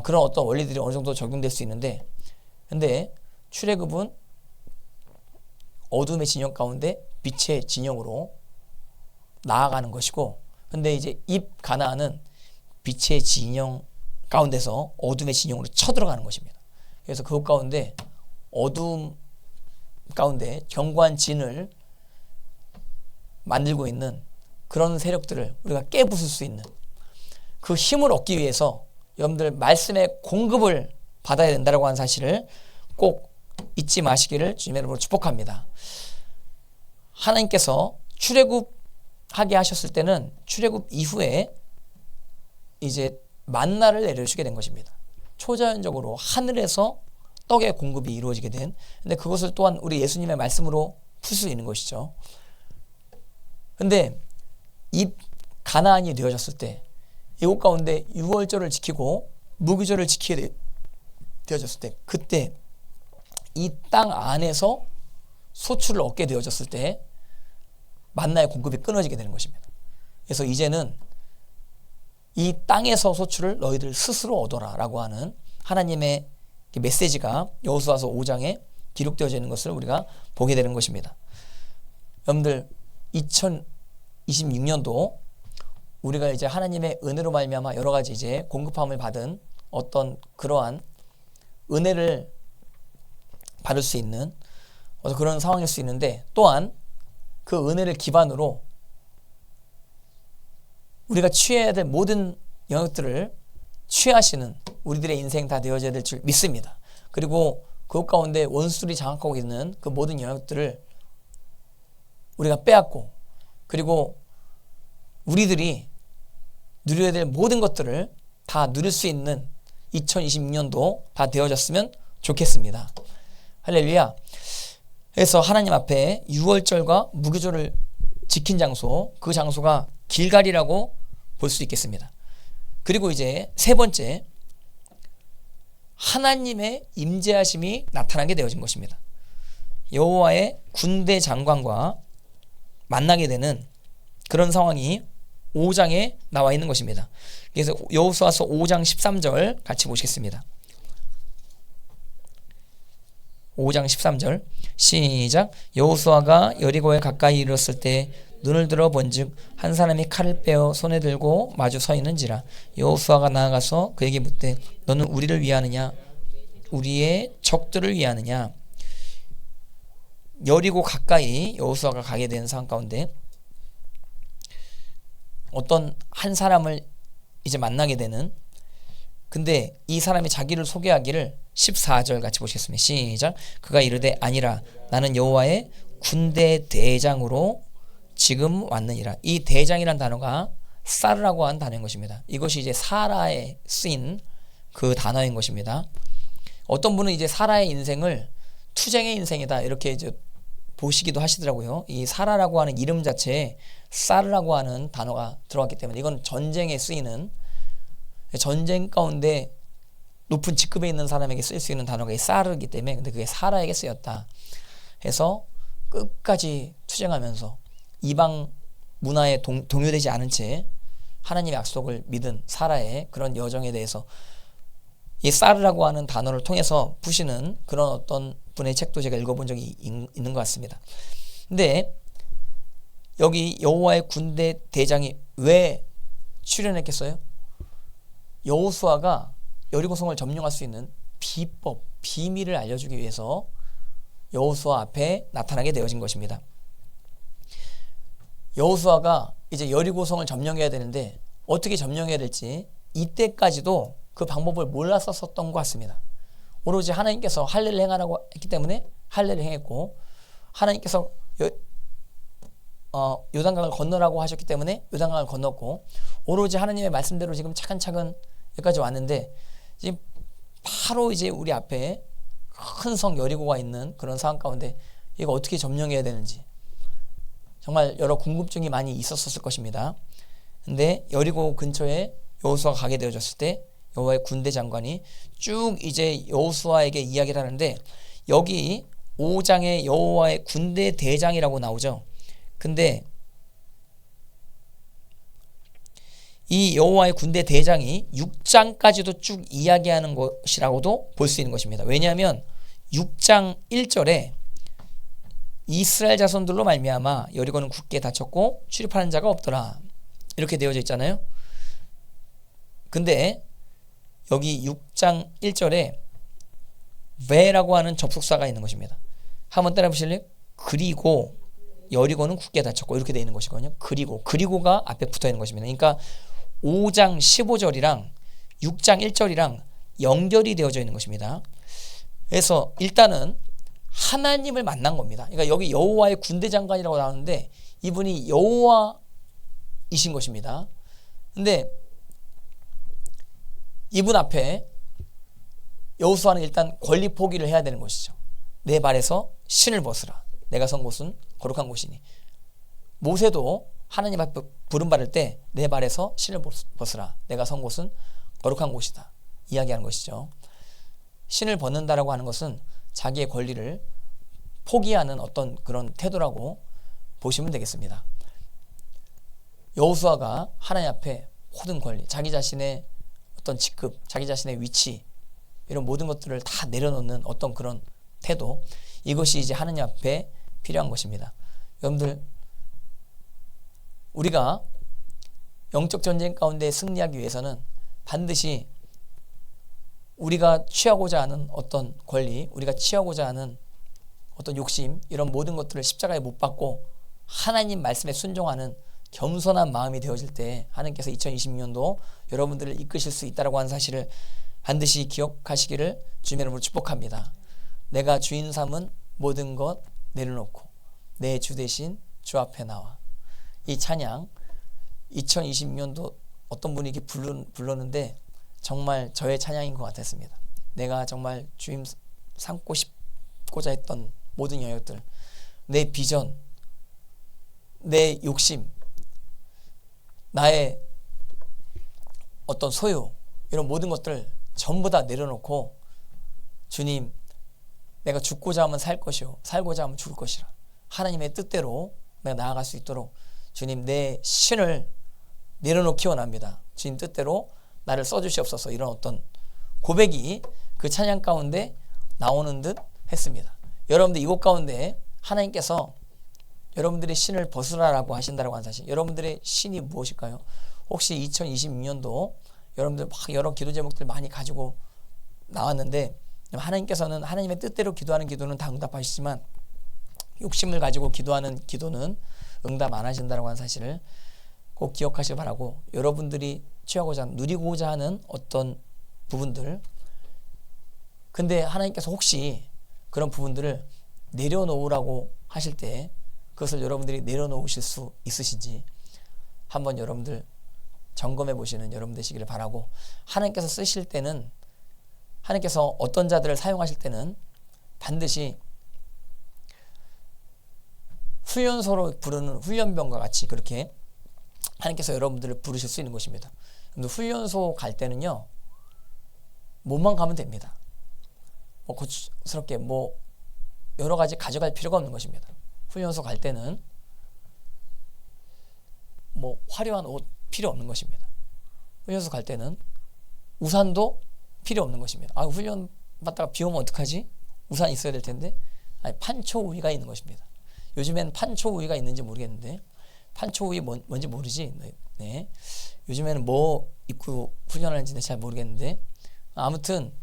그런 어떤 원리들이 어느 정도 적용될 수 있는데, 근데 출애굽은 어둠의 진영 가운데 빛의 진영으로 나아가는 것이고, 근데 이제 입 가나안은 빛의 진영 가운데서 어둠의 진영으로 쳐들어가는 것입니다. 그래서 그것 가운데 어둠 가운데 견고한 진을 만들고 있는 그런 세력들을 우리가 깨부술 수 있는 그 힘을 얻기 위해서 여러분들 말씀의 공급을 받아야 된다고 하는 사실을 꼭 잊지 마시기를 주님의 이름으로 축복합니다. 하나님께서 출애굽하게 하셨을 때는 출애굽 이후에 이제 만나를 내려주시게 된 것입니다. 초자연적으로 하늘에서 떡의 공급이 이루어지게 된, 근데 그것을 또한 우리 예수님의 말씀으로 풀 수 있는 것이죠. 근데 이 가나안이 되어졌을 때, 이곳 가운데 유월절을 지키고 무교절을 지키게 되어졌을 때, 그때 이 땅 안에서 소출을 얻게 되어졌을 때 만나의 공급이 끊어지게 되는 것입니다. 그래서 이제는 이 땅에서 소출을 너희들 스스로 얻어라 라고 하는 하나님의 메시지가 여호수아서 5장에 기록되어져 있는 것을 우리가 보게 되는 것입니다. 여러분들 2026년도 우리가 이제 하나님의 은혜로 말미암아 여러 가지 이제 공급함을 받은 어떤 그러한 은혜를 받을 수 있는 그런 상황일 수 있는데, 또한 그 은혜를 기반으로 우리가 취해야 될 모든 영역들을 취하시는 우리들의 인생 다 되어져야 될 줄 믿습니다. 그리고 그것 가운데 원수들이 장악하고 있는 그 모든 영역들을 우리가 빼앗고, 그리고 우리들이 누려야 될 모든 것들을 다 누릴 수 있는 2026년도 다 되어졌으면 좋겠습니다. 할렐루야. 그래서 하나님 앞에 유월절과 무교절을 지킨 장소, 그 장소가 길갈이라고 볼 수 있겠습니다. 그리고 이제 세 번째, 하나님의 임재하심이 나타나게 되어진 것입니다. 여호와의 군대 장관과 만나게 되는 그런 상황이 5장에 나와 있는 것입니다. 그래서 여호수아서 5장 13절 같이 보시겠습니다. 5장 13절 시작. 여호수아가 여리고에 가까이 이르렀을 때 눈을 들어 본즉 한 사람이 칼을 빼어 손에 들고 마주 서 있는지라. 여호수아가 나아가서 그에게 묻되 너는 우리를 위하느냐 우리의 적들을 위하느냐. 여리고 가까이 여호수아가 가게 된 상황 가운데 어떤 한 사람을 이제 만나게 되는, 근데 이 사람이 자기를 소개하기를 14절 같이 보시겠습니다. 시작. 그가 이르되 아니라 나는 여호와의 군대 대장으로 지금 왔느니라. 이 대장이란 단어가 사르라고 하는 단어인 것입니다. 이것이 이제 사라에 쓰인 그 단어인 것입니다. 어떤 분은 이제 사라의 인생을 투쟁의 인생이다 이렇게 이제 보시기도 하시더라고요. 이 사라라고 하는 이름 자체에 사르라고 하는 단어가 들어갔기 때문에 이건 전쟁에 쓰이는, 전쟁 가운데 높은 직급에 있는 사람에게 쓸 수 있는 단어가 이 사르이기 때문에, 근데 그게 사라에게 쓰였다 해서 끝까지 투쟁하면서 이방 문화에 동요되지 않은 채 하나님의 약속을 믿은 사라의 그런 여정에 대해서 이 사르라고 하는 단어를 통해서 푸시는 그런 어떤 분의 책도 제가 읽어본 적이 있는 것 같습니다. 근데 여기 여호와의 군대 대장이 왜 출연했겠어요? 여호수아가 여리고성을 점령할 수 있는 비법, 비밀을 알려주기 위해서 여호수아 앞에 나타나게 되어진 것입니다. 여호수아가 이제 여리고성을 점령해야 되는데 어떻게 점령해야 될지 이때까지도 그 방법을 몰랐었던 것 같습니다. 오로지 하나님께서 할례를 행하라고 했기 때문에 할례를 행했고, 하나님께서 요단강을 건너라고 하셨기 때문에 요단강을 건넜고, 오로지 하나님의 말씀대로 지금 차근차근 여기까지 왔는데 지금 바로 이제 우리 앞에 큰 성 여리고가 있는 그런 상황 가운데 이거 어떻게 점령해야 되는지 정말 여러 궁금증이 많이 있었을 것입니다. 근데 여리고 근처에 여호수아가 가게 되어졌을 때 여호와의 군대 장관이 쭉 이제 여호수아에게 이야기를 하는데, 여기 5장에 여호와의 군대 대장이라고 나오죠. 근데 이 여호와의 군대 대장이 6장까지도 쭉 이야기하는 것이라고도 볼 수 있는 것입니다. 왜냐하면 6장 1절에 이스라엘 자손들로 말미암아 여리고는 굳게 닫혔고 출입하는 자가 없더라 이렇게 되어져 있잖아요. 근데 여기 6장 1절에 왜라고 하는 접속사가 있는 것입니다. 한번 따라 보실래요? 그리고 여리고는 굳게 닫혔고 이렇게 되어 있는 것이거든요. 그리고가 앞에 붙어 있는 것입니다. 그러니까 5장 15절이랑 6장 1절이랑 연결이 되어져 있는 것입니다. 그래서 일단은 하나님을 만난 겁니다. 그러니까 여기 여호와의 군대 장관이라고 나오는데 이분이 여호와이신 것입니다. 근데 이분 앞에 여호수아는 일단 권리 포기를 해야 되는 것이죠. 내 발에서 신을 벗으라. 내가 선 곳은 거룩한 곳이니. 모세도 하나님 앞에 부름받을 때 내 발에서 신을 벗으라. 내가 선 곳은 거룩한 곳이다. 이야기하는 것이죠. 신을 벗는다라고 하는 것은 자기의 권리를 포기하는 어떤 그런 태도라고 보시면 되겠습니다. 여호수아가 하나님 앞에 모든 권리, 자기 자신의 어떤 직급, 자기 자신의 위치 이런 모든 것들을 다 내려놓는 어떤 그런 태도, 이것이 이제 하나님 앞에 필요한 것입니다. 여러분들, 우리가 영적 전쟁 가운데 승리하기 위해서는 반드시 우리가 취하고자 하는 어떤 권리, 우리가 취하고자 하는 어떤 욕심, 이런 모든 것들을 십자가에 못 박고 하나님 말씀에 순종하는 겸손한 마음이 되어질 때 하나님께서 2026년도 여러분들을 이끄실 수 있다고 하는 사실을 반드시 기억하시기를 주님의 이름으로 축복합니다. 내가 주인 삼은 모든 것 내려놓고 내 주 대신 주 앞에 나와. 이 찬양 2026년도 어떤 분이 이렇게 불렀는데 정말 저의 찬양인 것 같았습니다. 내가 정말 주님 삼고 싶고자 했던 모든 영역들, 내 비전, 내 욕심, 나의 어떤 소유, 이런 모든 것들 전부 다 내려놓고 주님, 내가 죽고자 하면 살 것이요 살고자 하면 죽을 것이라. 하나님의 뜻대로 내가 나아갈 수 있도록 주님, 내 신을 내려놓기 원합니다. 주님 뜻대로 나를 써주시옵소서. 이런 어떤 고백이 그 찬양 가운데 나오는 듯 했습니다. 여러분들 이곳 가운데 하나님께서 여러분들의 신을 벗으라라고 하신다라고 하는 사실, 여러분들의 신이 무엇일까요? 혹시 2026년도 여러분들 막 여러 기도 제목들 많이 가지고 나왔는데, 하나님께서는 하나님의 뜻대로 기도하는 기도는 다 응답하시지만 욕심을 가지고 기도하는 기도는 응답 안 하신다라고 하는 사실을 꼭 기억하시기 바라고, 여러분들이 취하고자 누리고자 하는 어떤 부분들, 근데 하나님께서 혹시 그런 부분들을 내려놓으라고 하실 때 그것을 여러분들이 내려놓으실 수 있으신지 한번 여러분들 점검해 보시는 여러분 되시기를 바라고, 하나님께서 쓰실 때는, 하나님께서 어떤 자들을 사용하실 때는 반드시 훈련소로 부르는 훈련병과 같이 그렇게 하나님께서 여러분들을 부르실 수 있는 것입니다. 훈련소 갈 때는요, 몸만 가면 됩니다. 뭐 고추스럽게 뭐 여러 가지 가져갈 필요가 없는 것입니다. 훈련소 갈 때는 뭐 화려한 옷 필요 없는 것입니다. 훈련소 갈 때는 우산도 필요 없는 것입니다. 아, 훈련 받다가 비 오면 어떡하지? 우산 있어야 될 텐데. 아니, 판초우위가 있는 것입니다. 요즘엔 판초우위가 있는지 모르겠는데, 판초우위 뭔지 모르지? 네. 요즘에는 뭐 입고 훈련하는지 잘 모르겠는데, 아무튼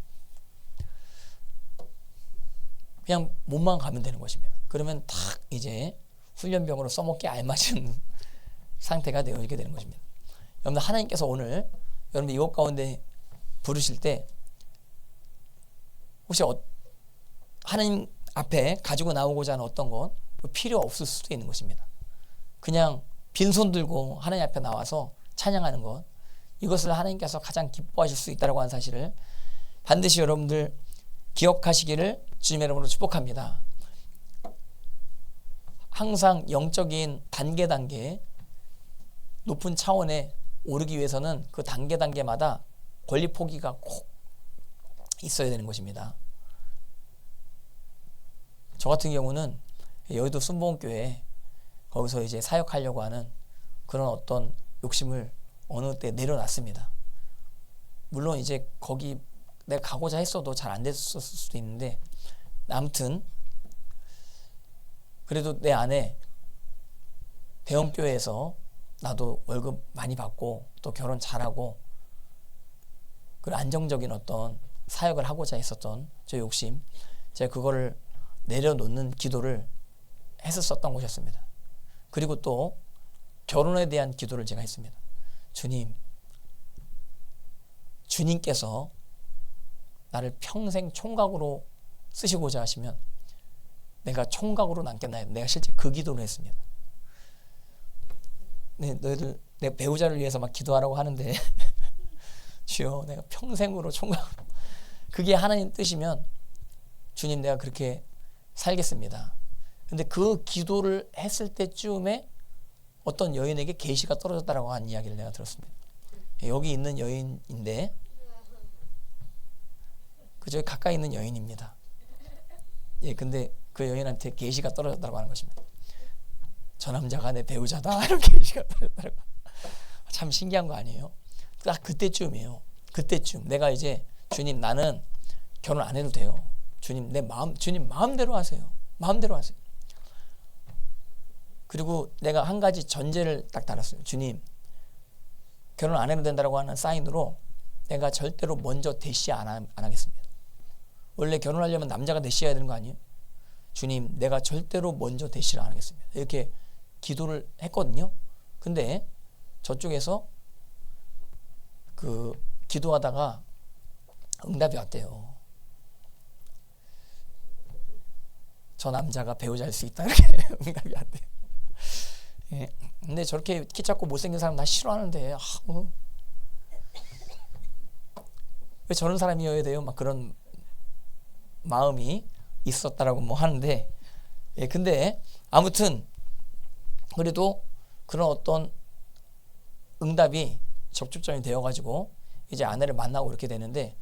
그냥 몸만 가면 되는 것입니다. 그러면 딱 이제 훈련병으로 써먹기 알맞은 상태가 되어지게 되는 것입니다. 여러분들, 하나님께서 오늘 여러분들 이곳 가운데 부르실 때 혹시 하나님 앞에 가지고 나오고자 하는 어떤 것 필요 없을 수도 있는 것입니다. 그냥 빈손 들고 하나님 앞에 나와서 찬양하는 것, 이것을 하나님께서 가장 기뻐하실 수 있다고 하는 사실을 반드시 여러분들 기억하시기를 주님의 이름으로 축복합니다. 항상 영적인 단계 높은 차원에 오르기 위해서는 그 단계마다 권리 포기가 꼭 있어야 되는 것입니다. 저 같은 경우는 여의도 순복음교회 거기서 이제 사역하려고 하는 그런 어떤 욕심을 어느 때 내려놨습니다. 물론 이제 거기 내가 가고자 했어도 잘 안 됐을 수도 있는데, 아무튼 그래도 내 안에 대형교회에서 나도 월급 많이 받고 또 결혼 잘하고 그런 안정적인 어떤 사역을 하고자 했었던 저 욕심, 제가 그거를 내려놓는 기도를 했었던 것이었습니다. 그리고 또 결혼에 대한 기도를 제가 했습니다. 주님께서 나를 평생 총각으로 쓰시고자 하시면 내가 총각으로 남겠나요? 내가 실제 그 기도를 했습니다. 네, 너희들 내 배우자를 위해서 막 기도하라고 하는데 주여, 내가 평생으로 총각으로, 그게 하나님 뜻이면 주님, 내가 그렇게 살겠습니다. 근데 그 기도를 했을 때쯤에 어떤 여인에게 계시가 떨어졌다라고 하는 이야기를 내가 들었습니다. 여기 있는 여인인데, 그저 가까이 있는 여인입니다. 예, 근데 그 여인한테 계시가 떨어졌다고 하는 것입니다. 저 남자가 내 배우자다, 이런 계시가 떨어졌다고. 참 신기한 거 아니에요? 딱 그때쯤이에요. 그때쯤 내가 이제, 주님, 나는 결혼 안 해도 돼요. 주님, 주님 마음대로 하세요. 마음대로 하세요. 그리고 내가 한 가지 전제를 딱 달았어요. 주님, 결혼 안 해도 된다고 하는 사인으로 내가 절대로 먼저 대시 안 하겠습니다. 원래 결혼하려면 남자가 대시해야 되는 거 아니에요? 주님, 내가 절대로 먼저 대시를 안 하겠습니다. 이렇게 기도를 했거든요. 근데 저쪽에서 그 기도하다가 응답이 왔대요. 저 남자가 배우자일 수 있다, 이렇게 응답이 왔대요. 예. 근데 저렇게 키 작고 못생긴 사람 나 싫어하는데, 왜 저런 사람이어야 돼요? 막 그런 마음이 있었다라고 뭐 하는데, 예, 근데 아무튼 그래도 그런 어떤 응답이 적절점이 되어가지고 이제 아내를 만나고 이렇게 되는데,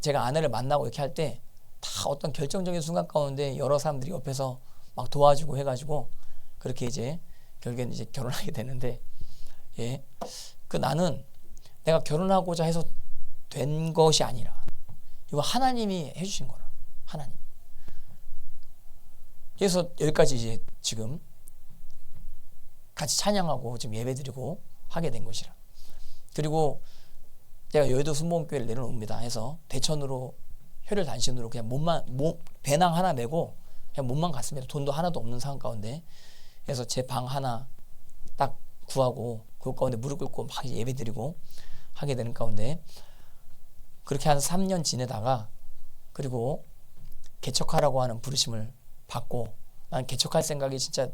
제가 아내를 만나고 이렇게 할 때 다 어떤 결정적인 순간 가운데 여러 사람들이 옆에서 막 도와주고 해가지고 그렇게 이제 결국엔 이제 결혼하게 되는데, 예, 나는 내가 결혼하고자 해서 된 것이 아니라 이거 하나님이 해주신 거라. 하나님. 그래서 여기까지 이제 지금 같이 찬양하고 지금 예배드리고 하게 된 것이라. 그리고 제가 여의도 순복음교회를 내려놓습니다 해서 대천으로 혈혈단신으로 그냥 배낭 하나 메고 그냥 몸만 갔습니다. 돈도 하나도 없는 상황 가운데. 그래서 제 방 하나 딱 구하고 그 가운데 무릎 꿇고 막 예배드리고 하게 되는 가운데, 그렇게 한 3년 지내다가 그리고 개척하라고 하는 부르심을 받고, 난 개척할 생각이 진짜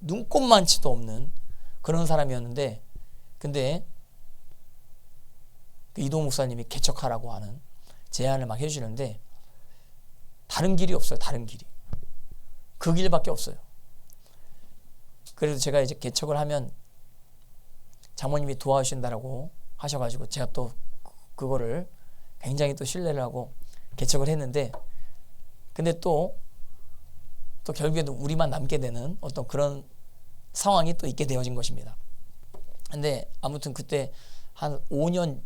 눈꼽만치도 없는 그런 사람이었는데, 근데 그 이동 목사님이 개척하라고 하는 제안을 막 해주시는데 다른 길이 없어요. 다른 길이 그 길밖에 없어요. 그래서 제가 이제 개척을 하면 장모님이 도와주신다라고 하셔가지고 제가 또 그거를 굉장히 또 신뢰를 하고 개척을 했는데, 근데 또 결국에도 우리만 남게 되는 어떤 그런 상황이 또 있게 되어진 것입니다. 근데 아무튼 그때 한 5년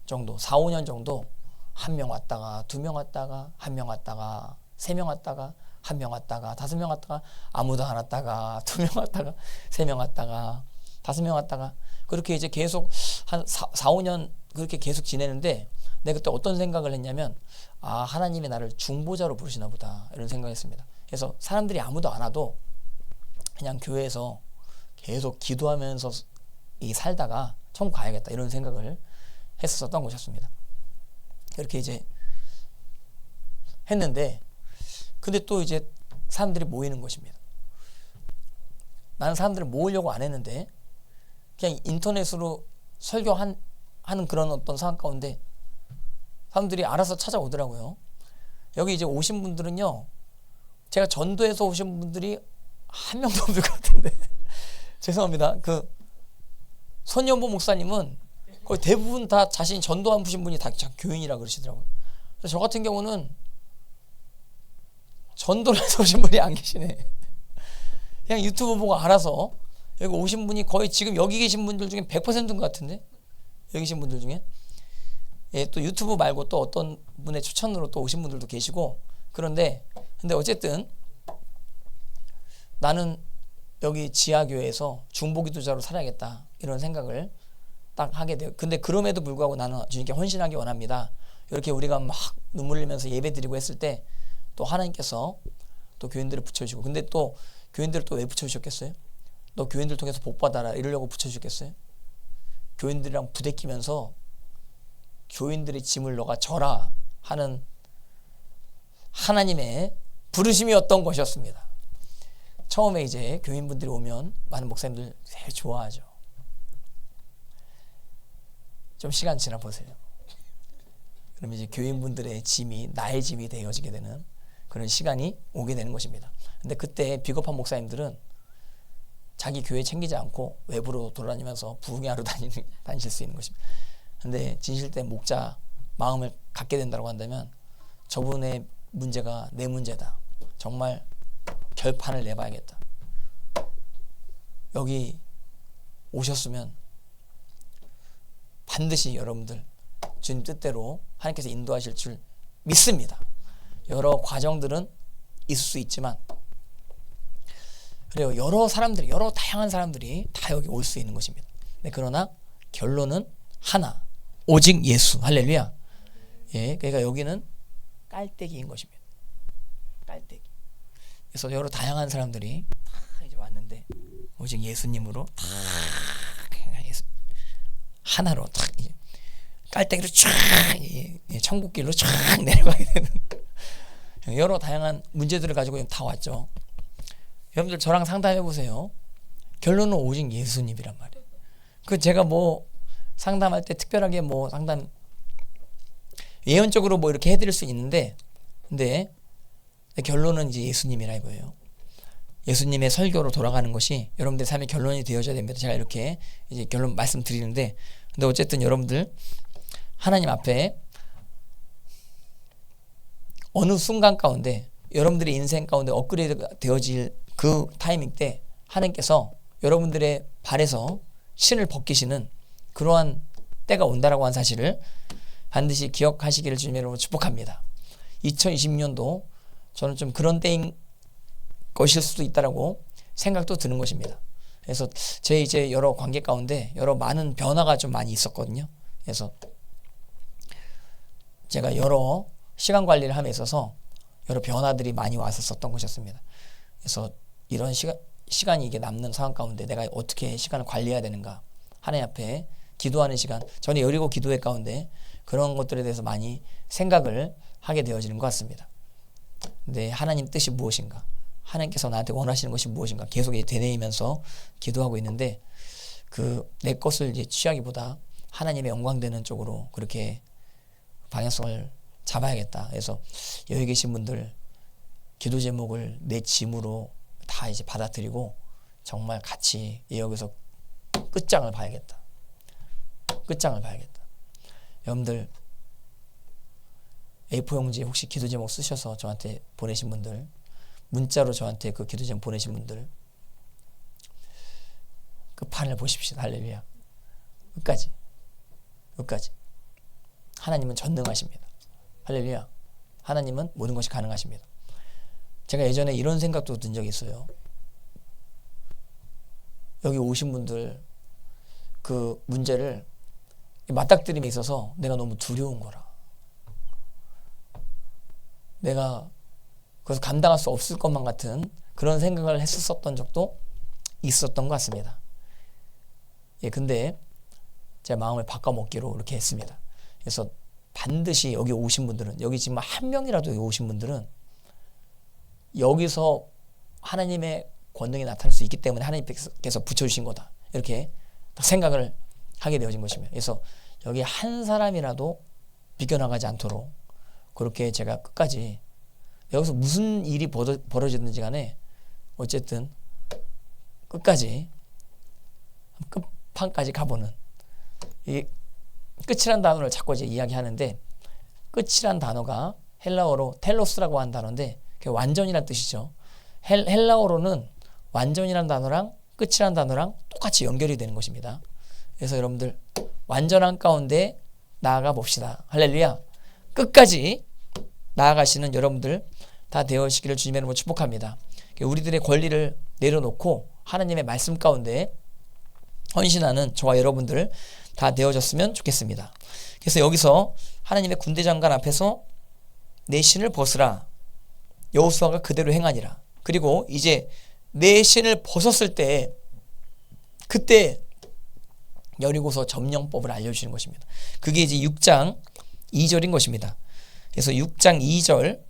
정도, 4, 5년 정도 한 명 왔다가 두 명 왔다가 한 명 왔다가 세 명 왔다가 한 명 왔다가 다섯 명 왔다가 아무도 안 왔다가 두 명 왔다가 세 명 왔다가 다섯 명 왔다가 그렇게 이제 계속 한 4, 5년 그렇게 계속 지내는데, 내가 그때 어떤 생각을 했냐면, 아, 하나님이 나를 중보자로 부르시나 보다 이런 생각했습니다. 그래서 사람들이 아무도 안 와도 그냥 교회에서 계속 기도하면서 살다가 천국 가야겠다 이런 생각을 했었던 것이었습니다. 이렇게 이제 했는데, 근데 또 이제 사람들이 모이는 것입니다. 나는 사람들을 모으려고 안 했는데 그냥 인터넷으로 설교하는 그런 어떤 상황 가운데 사람들이 알아서 찾아오더라고요. 여기 이제 오신 분들은요, 제가 전도해서 오신 분들이 한 명도 없을 것 같은데 죄송합니다. 그 손연보 목사님은 거의 대부분 다 자신이 전도한 분이 다 교인이라 그러시더라고요. 그래서 저 같은 경우는 전도를 해서 오신 분이 안 계시네. 그냥 유튜브 보고 알아서 여기 오신 분이 거의 지금 여기 계신 분들 중에 100%인 것 같은데, 여기 계신 분들 중에. 예, 또 유튜브 말고 또 어떤 분의 추천으로 또 오신 분들도 계시고. 근데 어쨌든 나는 여기 지하교회에서 중보기도자로 살아야겠다 이런 생각을 딱 하게 돼요. 근데 그럼에도 불구하고 나는 주님께 헌신하기 원합니다. 이렇게 우리가 막 눈물 흘리면서 예배 드리고 했을 때 또 하나님께서 또 교인들을 붙여주시고, 근데 또 교인들을 또 왜 붙여주셨겠어요? 너 교인들 통해서 복 받아라 이러려고 붙여주셨겠어요? 교인들이랑 부대끼면서 교인들의 짐을 너가 져라 하는 하나님의 부르심이었던 것이었습니다. 처음에 이제 교인분들이 오면 많은 목사님들 제일 좋아하죠. 좀 시간 지나 보세요. 그럼 이제 교인분들의 짐이 나의 짐이 되어지게 되는 그런 시간이 오게 되는 것입니다. 근데 그때 비겁한 목사님들은 자기 교회 챙기지 않고 외부로 돌아다니면서 부흥회하러 다니실 수 있는 것입니다. 근데 진실된 목자 마음을 갖게 된다고 한다면 저분의 문제가 내 문제다. 정말 결판을 내봐야겠다. 여기 오셨으면 반드시 여러분들 주님 뜻대로 하나님께서 인도하실 줄 믿습니다. 여러 과정들은 있을 수 있지만, 그래요. 여러 다양한 사람들이 다 여기 올 수 있는 것입니다. 그러나 결론은 하나, 오직 예수. 할렐루야. 예, 그러니까 여기는 깔때기인 것입니다. 깔때기. 그래서 여러 다양한 사람들이 다 이제 왔는데 오직 예수님으로 다 예수 하나로 딱 이제 깔때기로 쫙 천국길로 쫙 내려가게 되는 여러 다양한 문제들을 가지고 다 왔죠. 여러분들 저랑 상담해 보세요. 결론은 오직 예수님이란 말이에요. 그 제가 뭐 상담할 때 특별하게 뭐 상담 예언적으로 뭐 이렇게 해드릴 수 있는데, 근데 결론은 이제 예수님이라 이거예요. 예수님의 설교로 돌아가는 것이 여러분들 삶의 결론이 되어져야 됩니다. 제가 이렇게 이제 결론 말씀드리는데, 근데 어쨌든 여러분들 하나님 앞에 어느 순간 가운데 여러분들의 인생 가운데 업그레이드가 되어질 그 타이밍 때 하나님께서 여러분들의 발에서 신을 벗기시는 그러한 때가 온다라고 한 사실을 반드시 기억하시기를 주님으로 축복합니다. 2020년도 저는 좀 그런 때인 것일 수도 있다라고 생각도 드는 것입니다. 그래서 제 이제 여러 관계 가운데 여러 많은 변화가 좀 많이 있었거든요. 그래서 제가 여러 시간 관리를 함에 있어서 여러 변화들이 많이 왔었던 것이었습니다. 그래서 이런 시간이 이게 남는 상황 가운데 내가 어떻게 시간을 관리해야 되는가, 하나님 앞에 기도하는 시간, 전에 여리고 기도회 가운데 그런 것들에 대해서 많이 생각을 하게 되어지는 것 같습니다. 근데 하나님 뜻이 무엇인가, 하나님께서 나한테 원하시는 것이 무엇인가 계속 되뇌이면서 기도하고 있는데, 내 것을 이제 취하기보다 하나님의 영광 되는 쪽으로 그렇게 방향성을 잡아야겠다. 그래서 여기 계신 분들 기도 제목을 내 짐으로 다 이제 받아들이고 정말 같이 여기서 끝장을 봐야겠다. 끝장을 봐야겠다. 여러분들 A4 용지에 혹시 기도 제목 쓰셔서 저한테 보내신 분들, 문자로 저한테 그 기도 제목 보내신 분들 끝판을 보십시오. 할렐루야. 끝까지. 하나님은 전능하십니다. 할렐루야. 하나님은 모든 것이 가능하십니다. 제가 예전에 이런 생각도 든 적이 있어요. 여기 오신 분들 그 문제를 맞닥뜨림에 있어서 내가 너무 두려운 거라. 내가 그래서 감당할 수 없을 것만 같은 그런 생각을 했었던 적도 있었던 것 같습니다. 근데 제 마음을 바꿔먹기로 이렇게 했습니다. 그래서 반드시 여기 오신 분들은, 여기 지금 한 명이라도 여기 오신 분들은 여기서 하나님의 권능이 나타날 수 있기 때문에 하나님께서 붙여주신 거다. 이렇게 딱 생각을 하게 되어진 것입니다. 그래서 여기 한 사람이라도 비껴나가지 않도록 그렇게 제가 끝까지 여기서 무슨 일이 벌어지든지 간에 어쨌든 끝까지 끝판까지 가보는, 이 끝이란 단어를 자꾸 이제 이야기하는데, 끝이란 단어가 헬라어로 텔로스라고 하는 단어인데 그게 완전이란 뜻이죠. 헬라어로는 완전이란 단어랑 끝이란 단어랑 똑같이 연결이 되는 것입니다. 그래서 여러분들 완전한 가운데 나아가 봅시다. 할렐루야. 끝까지 나아가시는 여러분들 다 되어지기를 주님의 이름으로 축복합니다. 우리들의 권리를 내려놓고 하나님의 말씀 가운데 헌신하는 저와 여러분들 다 되어졌으면 좋겠습니다. 그래서 여기서 하나님의 군대 장관 앞에서 내 신을 벗으라. 여호수아가 그대로 행하니라. 그리고 이제 내 신을 벗었을 때 그때 여리고서 점령법을 알려주시는 것입니다. 그게 이제 6장 2절인 것입니다. 그래서 6장 2절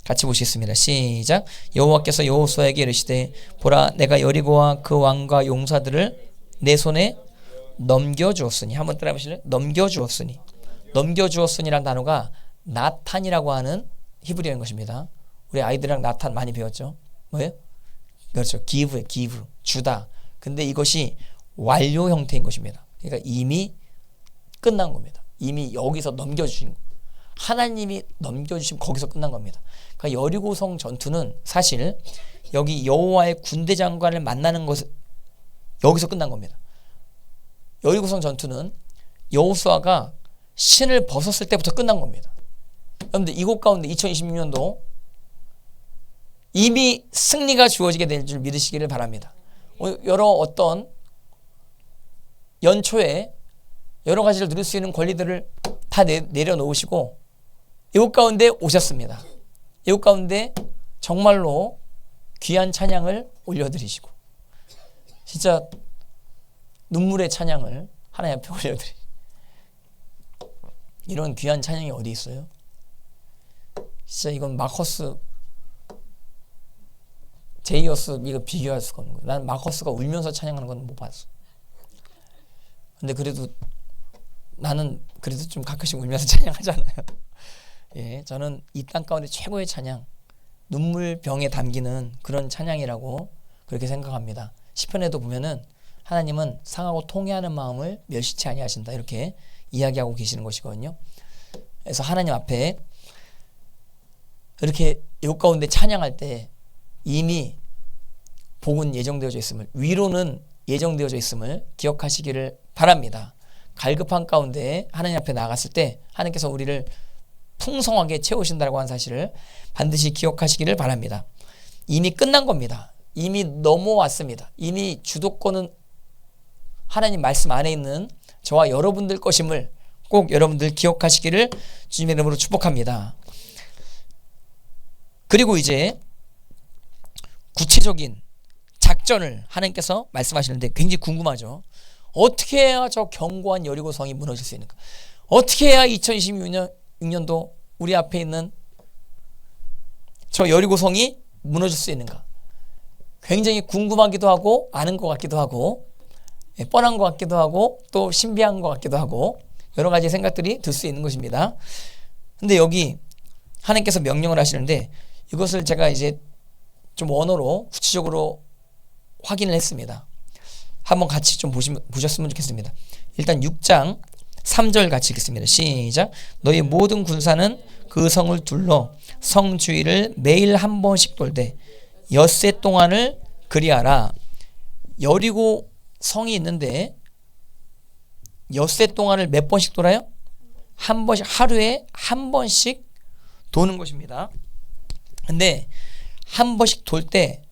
같이 보시겠습니다. 시작. 여호와께서 여호수아에게 이르시되 보라 내가 여리고와 그 왕과 용사들을 내 손에 넘겨주었으니. 한번 따라 해보실래요? 넘겨주었으니. 넘겨주었으니라는 단어가 나탄이라고 하는 히브리어인 것입니다. 우리 아이들이랑 나탄 많이 배웠죠? 뭐예요? 그렇죠. give, 주다. 근데 이것이 완료 형태인 것입니다. 그러니까 이미 끝난 겁니다. 이미 여기서 넘겨주신 거. 하나님이 넘겨주시면 거기서 끝난 겁니다. 그러니까 여리고성 전투는 사실 여기 여호와의 군대 장관을 만나는 것은 여기서 끝난 겁니다. 여리고성 전투는 여호수아가 신을 벗었을 때부터 끝난 겁니다. 여러분들 이곳 가운데 2026년도 이미 승리가 주어지게 될 줄 믿으시기를 바랍니다. 여러 어떤 연초에 여러 가지를 누릴 수 있는 권리들을 다 내려놓으시고 이곳 가운데 오셨습니다. 이곳 가운데 정말로 귀한 찬양을 올려드리시고 진짜 눈물의 찬양을 하나님 앞에 올려드리시고, 이런 귀한 찬양이 어디 있어요? 진짜 이건 마커스, 제이어스 이거 비교할 수가 없는 거예요. 나는 마커스가 울면서 찬양하는 건 못 봤어. 근데 그래도 나는 그래도 좀 가끔씩 울면서 찬양하잖아요. 예, 저는 이 땅 가운데 최고의 찬양, 눈물병에 담기는 그런 찬양이라고 그렇게 생각합니다. 시편에도 보면은 하나님은 상하고 통회하는 마음을 멸시치 아니하신다 이렇게 이야기하고 계시는 것이거든요. 그래서 하나님 앞에 이렇게 요 가운데 찬양할 때 이미 복은 예정되어져 있음을, 위로는 예정되어져 있음을 기억하시기를 바랍니다. 갈급한 가운데 하나님 앞에 나갔을 때 하나님께서 우리를 풍성하게 채우신다고 하는 사실을 반드시 기억하시기를 바랍니다. 이미 끝난 겁니다. 이미 넘어왔습니다. 이미 주도권은 하나님 말씀 안에 있는 저와 여러분들 것임을 꼭 여러분들 기억하시기를 주님의 이름으로 축복합니다. 그리고 이제 구체적인 작전을 하나님께서 말씀하시는데 굉장히 궁금하죠. 어떻게 해야 저 견고한 여리고성이 무너질 수 있는가? 어떻게 해야 2026년도 우리 앞에 있는 저 여리고성이 무너질 수 있는가? 굉장히 궁금하기도 하고 아는 것 같기도 하고 뻔한 것 같기도 하고 또 신비한 것 같기도 하고 여러 가지 생각들이 들 수 있는 것입니다. 근데 여기 하나님께서 명령을 하시는데 이것을 제가 이제 좀 원어로 구체적으로 확인을 했습니다. 한번 같이 좀 보셨으면 좋겠습니다. 일단 6장 3절 같이 읽겠습니다. 시작. 너희 모든 군사는 그 성을 둘러 성 주위를 매일 한 번씩 돌되 엿새 동안을 그리하라. 여리고 성이 있는데 엿새 동안을 몇 번씩 돌아요? 한 번씩, 하루에 한 번씩 도는 것입니다. 근데 한 번씩 돌 때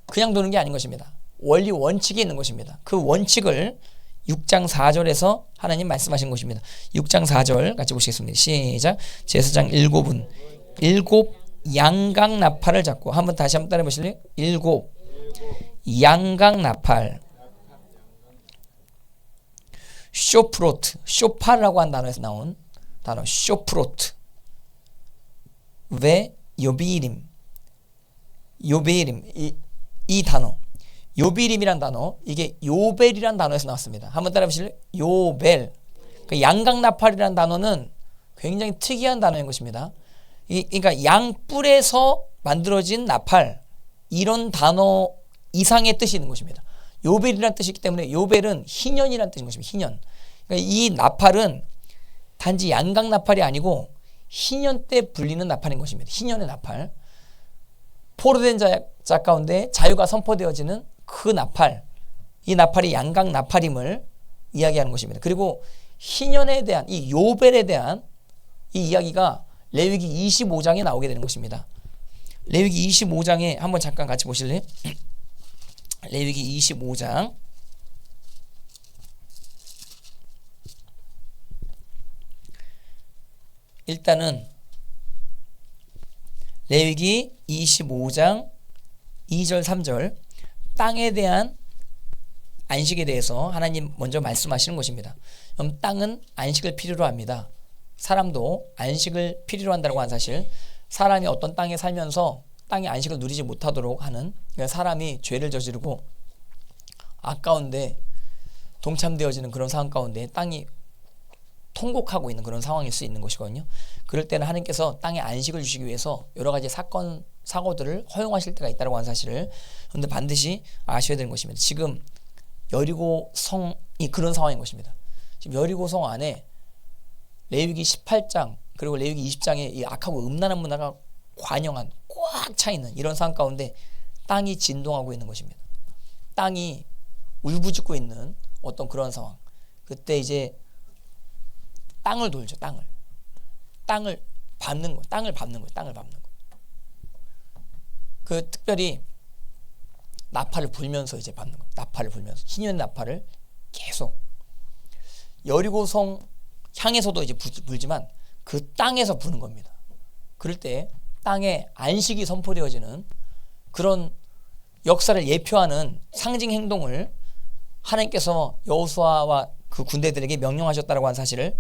그냥 도는 게 아닌 것입니다. 원리 원칙이 있는 것입니다. 그 원칙을 6장 4절에서 하나님 말씀하신 것입니다. 6장 4절 같이 보시겠습니다. 시작. 제사장 7은 7 양각 나팔을 잡고 한번 다시 한번 따라해 보실래요? 7 양각 나팔 쇼프로트, 쇼파라고 한 단어에서 나온 단어 쇼프로트 왜 요비림 이 단어 요비림이란 단어 이게 요벨이란 단어에서 나왔습니다. 한번 따라해 보실래요? 요벨. 그 양각나팔이란 단어는 굉장히 특이한 단어인 것입니다. 그러니까 양뿔에서 만들어진 나팔 이런 단어 이상의 뜻이 있는 것입니다. 요벨이라는 뜻이기 때문에 요벨은 희년이라는 뜻인 것입니다. 희년. 그러니까 이 나팔은 단지 양각나팔이 아니고 희년 때 불리는 나팔인 것입니다. 희년의 나팔. 포로된 자 가운데 자유가 선포되어지는 그 나팔, 이 나팔이 양각 나팔임을 이야기하는 것입니다. 그리고 희년에 대한 이 요벨에 대한 이 이야기가 레위기 25장에 나오게 되는 것입니다. 레위기 25장에 한번 잠깐 같이 보실래요? 레위기 25장 일단은 레위기 25장 2절 3절 땅에 대한 안식에 대해서 하나님 먼저 말씀하시는 것입니다. 그럼 땅은 안식을 필요로 합니다. 사람도 안식을 필요로 한다고 한 사실, 사람이 어떤 땅에 살면서 땅의 안식을 누리지 못하도록 하는, 그러니까 사람이 죄를 저지르고 아까운데 동참되어지는 그런 상황 가운데 땅이 통곡하고 있는 그런 상황일 수 있는 것이거든요. 그럴 때는 하나님께서 땅에 안식을 주시기 위해서 여러 가지 사고들을 허용하실 때가 있다고 하는 사실을 그런데 반드시 아셔야 되는 것입니다. 지금 여리고 성이 그런 상황인 것입니다. 지금 여리고 성 안에 레위기 18장 그리고 레위기 20장에 이 악하고 음란한 문화가 관영한 꽉 차 있는 이런 상황 가운데 땅이 진동하고 있는 것입니다. 땅이 울부짖고 있는 어떤 그런 상황. 그때 이제 땅을 돌죠. 땅을 밟는 거. 땅을 밟는 거. 그 특별히 나팔을 불면서 이제 밟는 거. 나팔을 불면서 희년 나팔을 계속 여리고성 향해서도 이제 불지만 그 땅에서 부는 겁니다. 그럴 때 땅에 안식이 선포되어지는 그런 역사를 예표하는 상징 행동을 하나님께서 여호수아와 그 군대들에게 명령하셨다고 한 사실을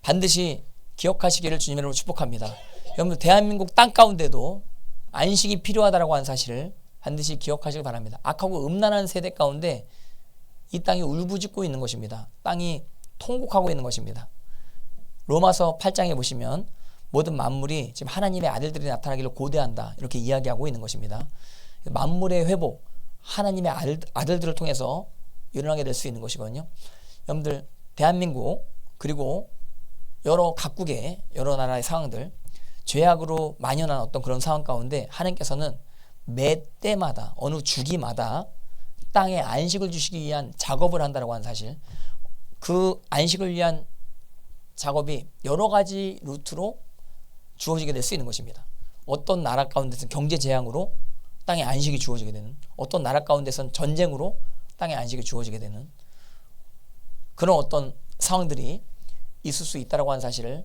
반드시 기억하시기를 주님의 이름으로 축복합니다. 여러분 대한민국 땅 가운데도 안식이 필요하다고 한 사실을 반드시 기억하시길 바랍니다. 악하고 음란한 세대 가운데 이 땅이 울부짖고 있는 것입니다. 땅이 통곡하고 있는 것입니다. 로마서 8장에 보시면 모든 만물이 지금 하나님의 아들들이 나타나기를 고대한다 이렇게 이야기하고 있는 것입니다. 만물의 회복, 하나님의 아들들을 통해서 일어나게 될 수 있는 것이거든요. 여러분들 대한민국 그리고 여러 각국의 여러 나라의 상황들 죄악으로 만연한 어떤 그런 상황 가운데 하나님께서는 매 때마다 어느 주기마다 땅에 안식을 주시기 위한 작업을 한다고 하는 사실, 그 안식을 위한 작업이 여러 가지 루트로 주어지게 될 수 있는 것입니다. 어떤 나라 가운데서 경제 재앙으로 땅에 안식이 주어지게 되는, 어떤 나라 가운데선 전쟁으로 땅에 안식이 주어지게 되는 그런 어떤 상황들이 있을 수 있다라고 하는 사실을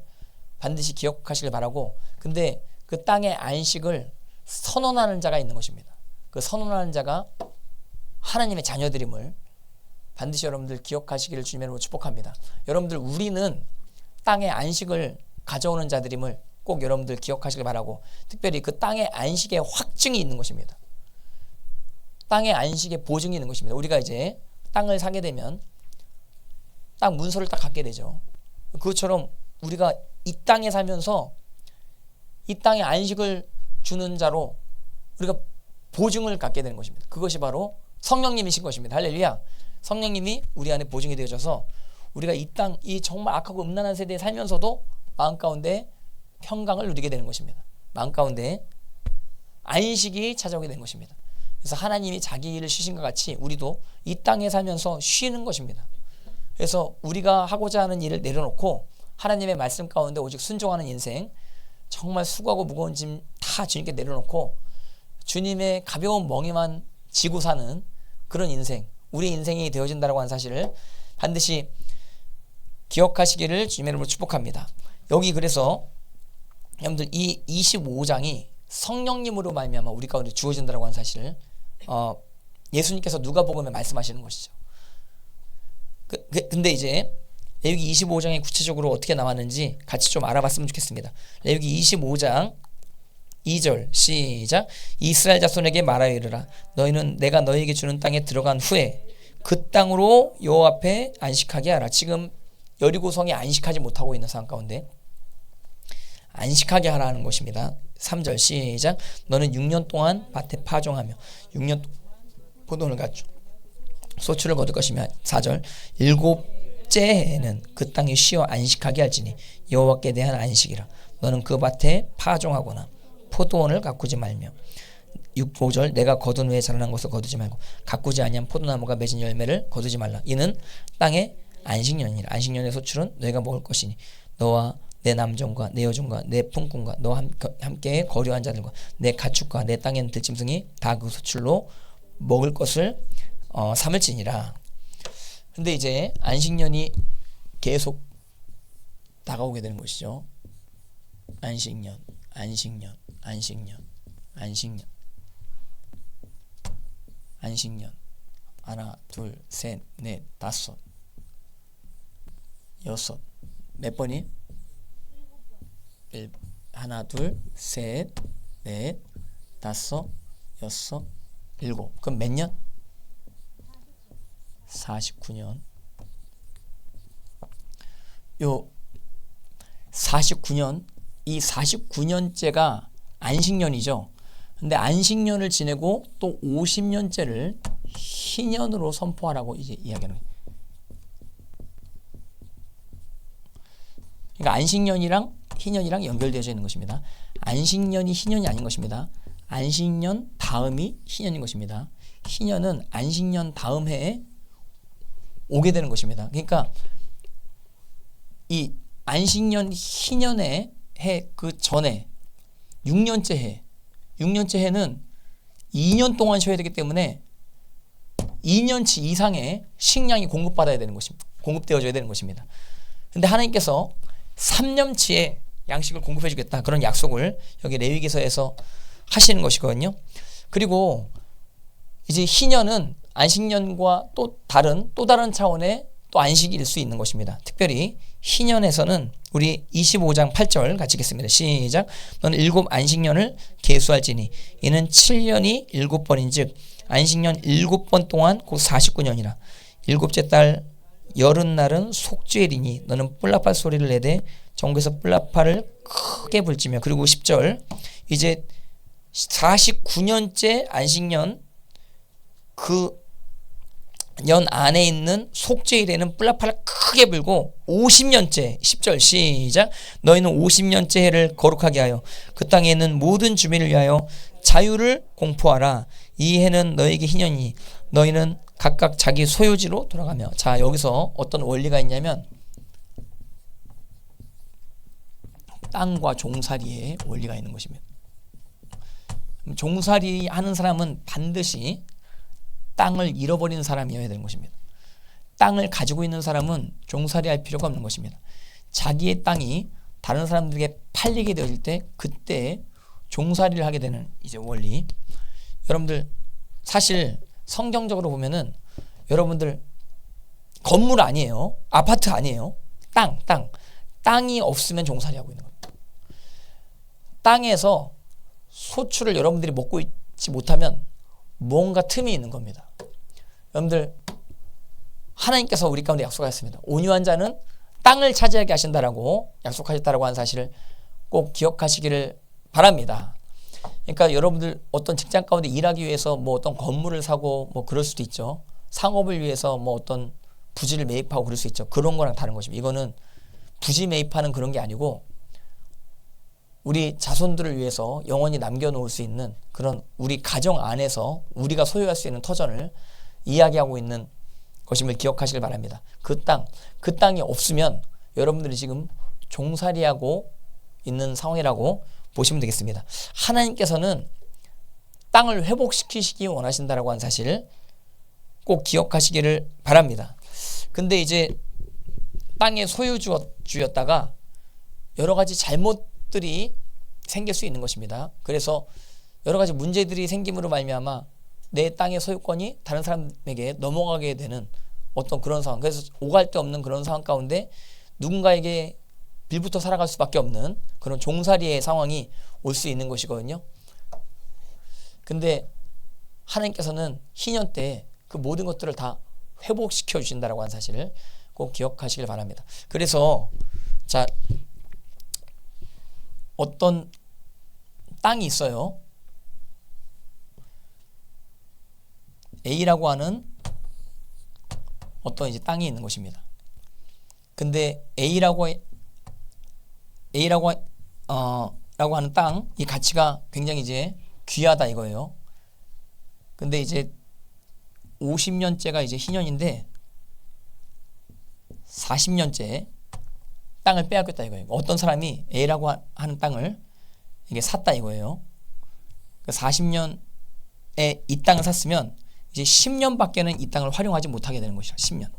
반드시 기억하시길 바라고, 근데 그 땅의 안식을 선언하는 자가 있는 것입니다. 그 선언하는 자가 하나님의 자녀들임을 반드시 여러분들 기억하시기를 주님으로 축복합니다. 여러분들, 우리는 땅의 안식을 가져오는 자들임을 꼭 여러분들 기억하시길 바라고, 특별히 그 땅의 안식의 확증이 있는 것입니다. 땅의 안식의 보증이 있는 것입니다. 우리가 이제 땅을 사게 되면 땅 문서를 딱 갖게 되죠. 그것처럼 우리가 이 땅에 살면서 이 땅의 안식을 주는 자로 우리가 보증을 갖게 되는 것입니다. 그것이 바로 성령님이신 것입니다. 할렐루야. 성령님이 우리 안에 보증이 되어져서 우리가 이 땅, 이 정말 악하고 음란한 세대에 살면서도 마음 가운데 평강을 누리게 되는 것입니다. 마음 가운데 안식이 찾아오게 되는 것입니다. 그래서 하나님이 자기 일을 쉬신 것 같이 우리도 이 땅에 살면서 쉬는 것입니다. 그래서 우리가 하고자 하는 일을 내려놓고 하나님의 말씀 가운데 오직 순종하는 인생, 정말 수고하고 무거운 짐 다 주님께 내려놓고 주님의 가벼운 멍에만 지고 사는 그런 인생, 우리 인생이 되어진다고 하는 사실을 반드시 기억하시기를 주님의 이름으로 축복합니다. 여기 그래서 여러분들 이 25장이 성령님으로 말미암아 우리 가운데 주어진다고 하는 사실을 예수님께서 누가복음에 말씀하시는 것이죠. 근데 이제 레위기 25장이 구체적으로 어떻게 나왔는지 같이 좀 알아봤으면 좋겠습니다. 레위기 25장 2절 시작. 이스라엘 자손에게 말하여 이르라. 너희는 내가 너희에게 주는 땅에 들어간 후에 그 땅으로 여호와 앞에 안식하게 하라. 지금 여리고성이 안식하지 못하고 있는 상황 가운데 안식하게 하라는 것입니다. 3절 시작. 너는 6년 동안 밭에 파종하며 6년 포도를 갖추 소출을 거둘 것이며 4절. 7째 해에는 그 땅이 쉬어 안식하게 할지니 여호와께 대한 안식이라. 너는 그 밭에 파종하거나 포도원을 가꾸지 말며 5절. 내가 거둔 후에 자라난 것을 거두지 말고 가꾸지 아니한 포도나무가 맺은 열매를 거두지 말라. 이는 땅의 안식년이라. 안식년의 소출은 너희가 먹을 것이니 너와 내 남종과 내 여종과 내 품꾼과 너와 함께 거류한 자들과 내 가축과 내 땅에 있는 들짐승이 다 그 소출로 먹을 것을 삼을지니라. 근데 이제 안식년이 계속 다가오게 되는 것이죠. 안식년, 안식년, 안식년, 안식년, 안식년. 하나, 둘, 셋, 넷, 다섯, 여섯. 몇 번이? 하나, 둘, 셋, 넷, 다섯, 여섯, 일곱. 그럼 몇 년? 49년. 요 49년, 이 49년째가 안식년이죠. 근데 안식년을 지내고 또 50년째를 희년으로 선포하라고 이제 이야기하는 거예요. 그러니까 안식년이랑 희년이랑 연결되어져 있는 것입니다. 안식년이 희년이 아닌 것입니다. 안식년 다음이 희년인 것입니다. 희년은 안식년 다음 해에 오게 되는 것입니다. 그러니까 이 안식년 희년의 해 그 전에 6년째 해, 6년째 해는 2년 동안 쉬어야 되기 때문에 2년치 이상의 식량이 공급받아야 되는 것입니다. 공급되어져야 되는 것입니다. 근데 하나님께서 3년치의 양식을 공급해 주겠다, 그런 약속을 여기 레위기서에서 하시는 것이거든요. 그리고 이제 희년은 안식년과 또 다른 차원의 또 안식일 수 있는 것입니다. 특별히 희년에서는 우리 25장 8절 같이 읽겠습니다. 시작. 너는 7 안식년을 계수할지니 이는 7년이 7번인즉 안식년 7번 동안 곧 49년이라. 7째 달 여름날은 속죄일이니 너는 뿔라팔 소리를 내되 전국에서 뿔라팔을 크게 불지며. 그리고 10절. 이제 49년째 안식년 그 년 안에 있는 속죄일에는 뿔라팔을 크게 불고 50년째 10절 시작. 너희는 50년째 해를 거룩하게 하여 그 땅에 있는 모든 주민을 위하여 자유를 공포하라. 이 해는 너희에게 희년이니 너희는 각각 자기 소유지로 돌아가며. 자, 여기서 어떤 원리가 있냐면 땅과 종살이의 원리가 있는 것입니다. 종살이 하는 사람은 반드시 땅을 잃어버리는 사람이어야 되는 것입니다. 땅을 가지고 있는 사람은 종살이 할 필요가 없는 것입니다. 자기의 땅이 다른 사람들에게 팔리게 되어질 때 그때 종살이를 하게 되는 이제 원리. 여러분들 사실 성경적으로 보면은 여러분들 건물 아니에요. 아파트 아니에요. 땅이 없으면 종살이 하고 있는 겁니다. 땅에서 소출을 여러분들이 먹고 있지 못하면 뭔가 틈이 있는 겁니다. 여러분들 하나님께서 우리 가운데 약속하셨습니다. 온유한 자는 땅을 차지하게 하신다라고 약속하셨다라고 하는 사실을 꼭 기억하시기를 바랍니다. 그러니까 여러분들 어떤 직장 가운데 일하기 위해서 뭐 어떤 건물을 사고 뭐 그럴 수도 있죠. 상업을 위해서 뭐 어떤 부지를 매입하고 그럴 수 있죠. 그런 거랑 다른 것입니다. 이거는 부지 매입하는 그런 게 아니고 우리 자손들을 위해서 영원히 남겨놓을 수 있는 그런 우리 가정 안에서 우리가 소유할 수 있는 터전을 이야기하고 있는 것임을 기억하시길 바랍니다. 그 땅이 없으면 여러분들이 지금 종살이하고 있는 상황이라고 보시면 되겠습니다. 하나님께서는 땅을 회복시키시기 원하신다라고 하는 사실을 꼭 기억하시기를 바랍니다. 근데 이제 땅의 소유주였다가 여러 가지 잘못들이 생길 수 있는 것입니다. 그래서 여러 가지 문제들이 생김으로 말미암아 내 땅의 소유권이 다른 사람에게 넘어가게 되는 어떤 그런 상황. 그래서 오갈 데 없는 그런 상황 가운데 누군가에게 빌부터 살아갈 수밖에 없는 그런 종살이의 상황이 올 수 있는 것이거든요. 근데 하나님께서는 희년 때 그 모든 것들을 다 회복시켜 주신다라고 하는 사실을 꼭 기억하시길 바랍니다. 그래서 자, 어떤 땅이 있어요. A라고 하는 어떤 이제 땅이 있는 것입니다. 근데 라고 하는 땅, 이 가치가 굉장히 이제 귀하다 이거예요. 근데 이제 50년째가 이제 희년인데 40년째 땅을 빼앗겼다 이거예요. 어떤 사람이 A라고 하는 땅을 이게 샀다 이거예요. 40년에 이 땅을 샀으면 이제 10년밖에는 이 땅을 활용하지 못하게 되는 것이죠. 10년.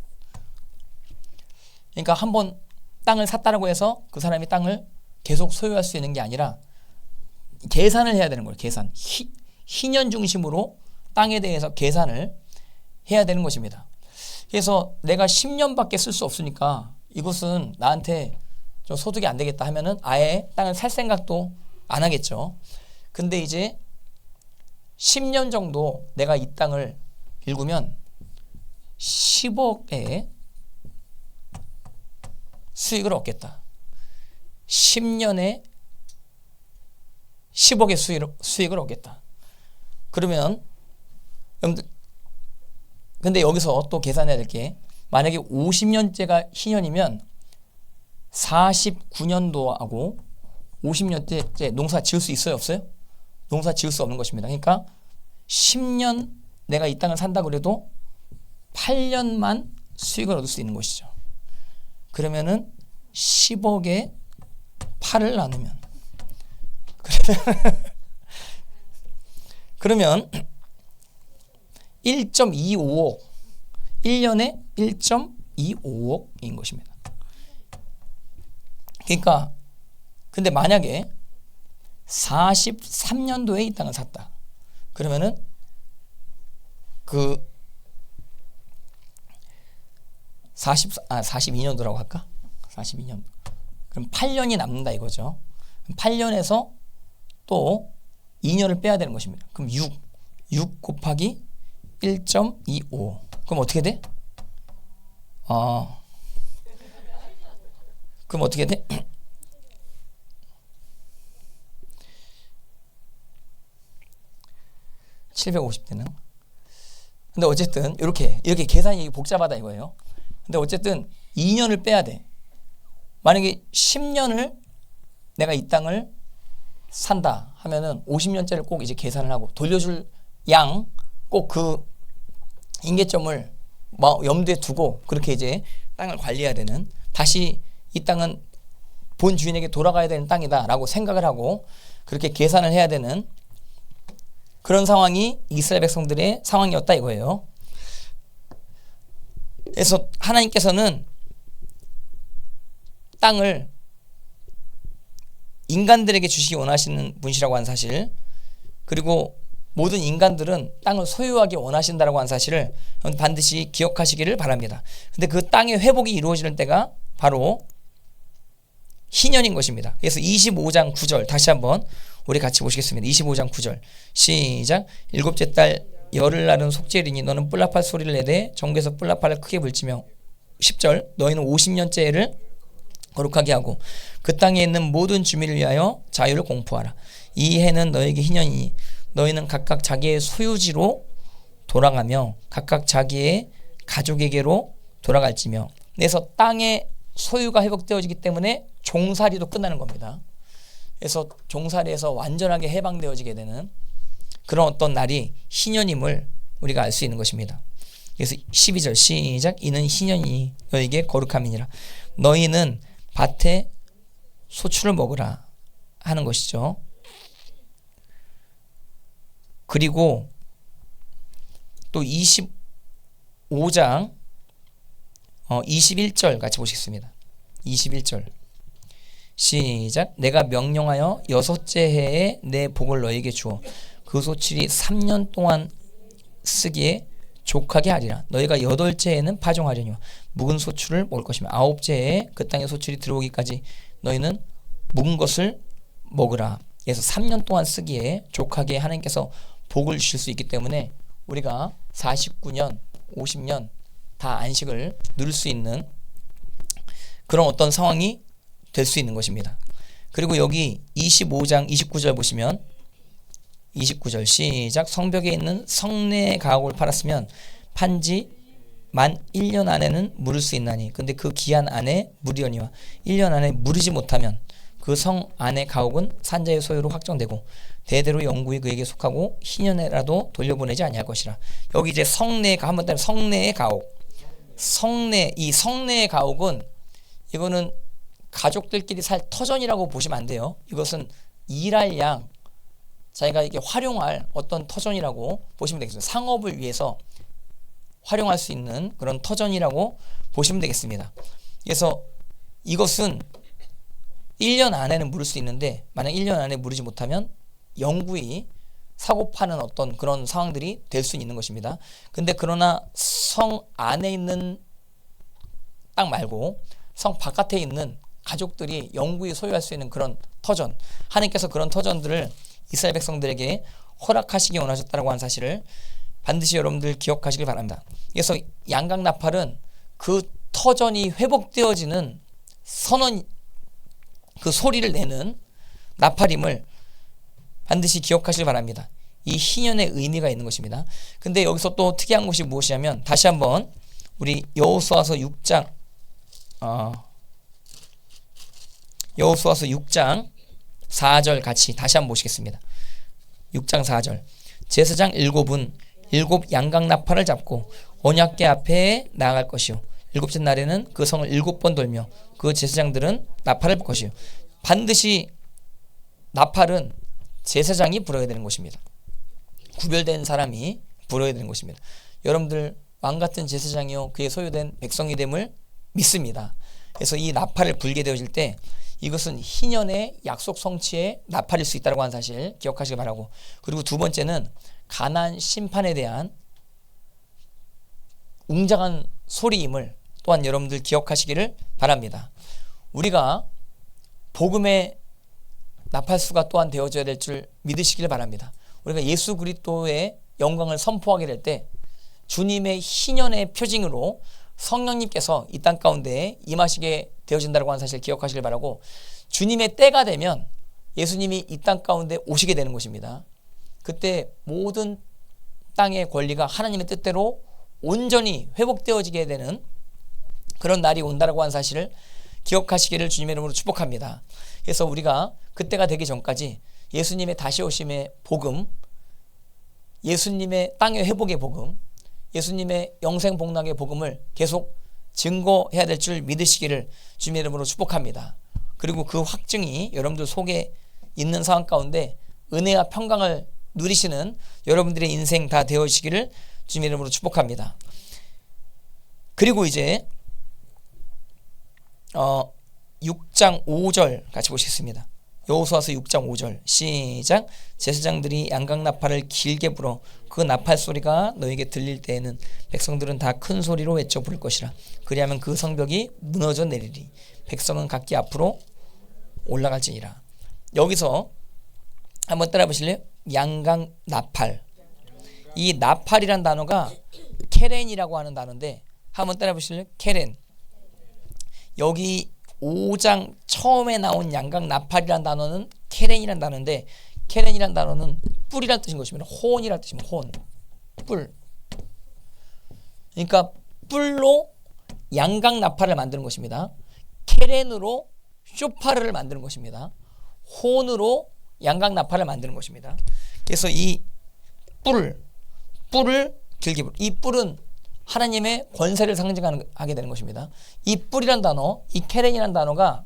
그러니까 한번 땅을 샀다라고 해서 그 사람이 땅을 계속 소유할 수 있는 게 아니라 계산을 해야 되는 거예요. 계산. 희년 중심으로 땅에 대해서 계산을 해야 되는 것입니다. 그래서 내가 10년밖에 쓸 수 없으니까 이것은 나한테 좀 소득이 안 되겠다 하면은 아예 땅을 살 생각도 안 하겠죠. 근데 이제 10년 정도 내가 이 땅을 일구면 10억의 수익을 얻겠다. 10년에 10억의 수익을 얻겠다. 그러면 근데 여기서 또 계산해야 될 게 만약에 50년째가 희년이면 49년도하고 50년째 농사 지을 수 있어요? 없어요? 농사 지을 수 없는 것입니다. 그러니까 10년 내가 이 땅을 산다 그래도 8년만 수익을 얻을 수 있는 것이죠. 그러면은 10억에 8을 나누면 그러면 1.25억 1년에 1.25억인 것입니다. 그러니까 근데 만약에 43년도에 이 땅을 샀다. 그러면은 그 42년도라고 할까? 42년. 그럼 8년이 남는다 이거죠. 8년에서 또 2년을 빼야 되는 것입니다. 그럼 6 곱하기 1.25. 그럼 어떻게 돼? 그럼 어떻게 돼? (750대는) 근데 어쨌든 이렇게 계산이 복잡하다 이거예요. 근데 어쨌든 2년을 빼야 돼. 만약에 10년을 내가 이 땅을 산다 하면은 50년짜리를 꼭 이제 계산을 하고 돌려줄 양 꼭 그 임계점을 염두에 두고 그렇게 이제 땅을 관리해야 되는, 다시 이 땅은 본 주인에게 돌아가야 되는 땅이다 라고 생각을 하고 그렇게 계산을 해야 되는 그런 상황이 이스라엘 백성들의 상황이었다 이거예요. 그래서 하나님께서는 땅을 인간들에게 주시기 원하시는 분이시라고 하는 사실, 그리고 모든 인간들은 땅을 소유하기 원하신다라고 하는 사실을 반드시 기억하시기를 바랍니다. 근데 그 땅의 회복이 이루어지는 때가 바로 희년인 것입니다. 그래서 25장 9절 다시 한번 우리 같이 보시겠습니다. 25장 9절 시작. 일곱째 달 열흘 날은 속죄일이니 너는 뿔라팔 소리를 내되 정국에서 뿔라팔을 크게 불지며 10절 너희는 50년째를 거룩하게 하고 그 땅에 있는 모든 주민을 위하여 자유를 공포하라. 이 해는 너에게 희년이니 너희는 각각 자기의 소유지로 돌아가며 각각 자기의 가족에게로 돌아갈지며. 그래서 땅의 소유가 회복되어지기 때문에 종살이도 끝나는 겁니다. 그래서 종살이에서 완전하게 해방되어지게 되는 그런 어떤 날이 희년임을 우리가 알 수 있는 것입니다. 그래서 12절 시작. 이는 희년이니 너에게 거룩함이니라. 너희는 밭에 소출을 먹으라 하는 것이죠. 그리고 또 25장 21절 같이 보시겠습니다. 21절 시작. 내가 명령하여 여섯째 해에 내 복을 너에게 주어 그 소출이 3년 동안 쓰기에 족하게 하리라. 너희가 여덟째 해에는 파종하려니와 묵은 소출을 먹을 것이며 아홉째 해에 그 땅에 소출이 들어오기까지 너희는 묵은 것을 먹으라. 그래서 3년 동안 쓰기에 족하게 하나님께서 복을 주실 수 있기 때문에 우리가 49년, 50년 다 안식을 누릴 수 있는 그런 어떤 상황이 될 수 있는 것입니다. 그리고 여기 25장 29절 보시면 29절 시작. 성벽에 있는 성내 가옥을 팔았으면 판지 만 1년 안에는 물을 수 있나니 근데 그 기한 안에 물이려니와 1년 안에 물이지 못하면 그 성 안의 가옥은 산자의 소유로 확정되고 대대로 영구히 그에게 속하고 희년에라도 돌려보내지 아니할 것이라. 여기 이제 성내의 한번 따라 성내의 가옥. 이 성내의 가옥은 이거는 가족들끼리 살 터전이라고 보시면 안 돼요. 이것은 일할 양 자기가 이게 활용할 어떤 터전이라고 보시면 되겠습니다. 상업을 위해서 활용할 수 있는 그런 터전이라고 보시면 되겠습니다. 그래서 이것은 1년 안에는 물을 수 있는데 만약 1년 안에 물이지 못하면 영구히 사고 파는 어떤 그런 상황들이 될 수 있는 것입니다. 근데 그러나 성 안에 있는 땅 말고 성 바깥에 있는 가족들이 영구히 소유할 수 있는 그런 터전, 하나님께서 그런 터전들을 이스라엘 백성들에게 허락하시기 원하셨다고 하는 사실을 반드시 여러분들 기억하시길 바랍니다. 그래서 양각나팔은 그 터전이 회복되어지는 선언, 그 소리를 내는 나팔임을 반드시 기억하시길 바랍니다. 이 희년의 의미가 있는 것입니다. 근데 여기서 또 특이한 것이 무엇이냐면 다시 한번 우리 여호수아서 6장 여호수아서 6장 4절 같이 다시 한번 보시겠습니다. 6장 4절 제사장 7은 7 양각나팔을 잡고 언약궤 앞에 나아갈 것이요 일곱째 날에는 그 성을 7번 돌며 그 제사장들은 나팔을 불 것이요. 반드시 나팔은 제사장이 불어야 되는 것입니다. 구별된 사람이 불어야 되는 것입니다. 여러분들 왕같은 제사장이요 그의 소유된 백성이 됨을 믿습니다. 그래서 이 나팔을 불게 되어질 때 이것은 희년의 약속 성취의 나팔일 수 있다고 하는 사실 기억하시기 바라고, 그리고 두 번째는 가나안 심판에 대한 웅장한 소리임을 또한 여러분들 기억하시기를 바랍니다. 우리가 복음의 나팔수가 또한 되어져야 될 줄 믿으시길 바랍니다. 우리가 예수 그리스도의 영광을 선포하게 될 때 주님의 희년의 표징으로 성령님께서 이 땅 가운데 임하시게 되어진다고 하는 사실 기억하시길 바라고, 주님의 때가 되면 예수님이 이 땅 가운데 오시게 되는 것입니다. 그때 모든 땅의 권리가 하나님의 뜻대로 온전히 회복되어지게 되는 그런 날이 온다라고 하는 사실을 기억하시기를 주님의 이름으로 축복합니다. 그래서 우리가 그때가 되기 전까지 예수님의 다시 오심의 복음, 예수님의 땅의 회복의 복음, 예수님의 영생 복락의 복음을 계속 증거해야 될 줄 믿으시기를 주님의 이름으로 축복합니다. 그리고 그 확증이 여러분들 속에 있는 상황 가운데 은혜와 평강을 누리시는 여러분들의 인생 다 되어지기를 주님 이름으로 축복합니다. 그리고 이제 6장 5절 같이 보시겠습니다. 여호수아서 6장 5절 시작. 제사장들이 양강나팔을 길게 불어 그 나팔 소리가 너에게 들릴 때에는 백성들은 다 큰 소리로 외쳐 부를 것이라. 그리하면 그 성벽이 무너져 내리리. 백성은 각기 앞으로 올라갈지니라. 여기서 한번 따라 보실래요? 양강나팔. 이 나팔이란 단어가 케렌이라고 하는 단어인데 한번 따라 보실래요? 케렌. 여기 5장 처음에 나온 양강나팔이란 단어는 케렌이란 단어인데 케렌이란 단어는 뿔이란 뜻인 것입니다. 혼이란 뜻입니다. 혼. 뿔. 그러니까 뿔로 양강나팔을 만드는 것입니다. 케렌으로 쇼파르를 만드는 것입니다. 혼으로 양강나팔을 만드는 것입니다. 그래서 이 뿔을 길게 불. 이 뿔은 하나님의 권세를 상징하게 되는 것입니다. 이 뿔이란 단어, 이 케렌이란 단어가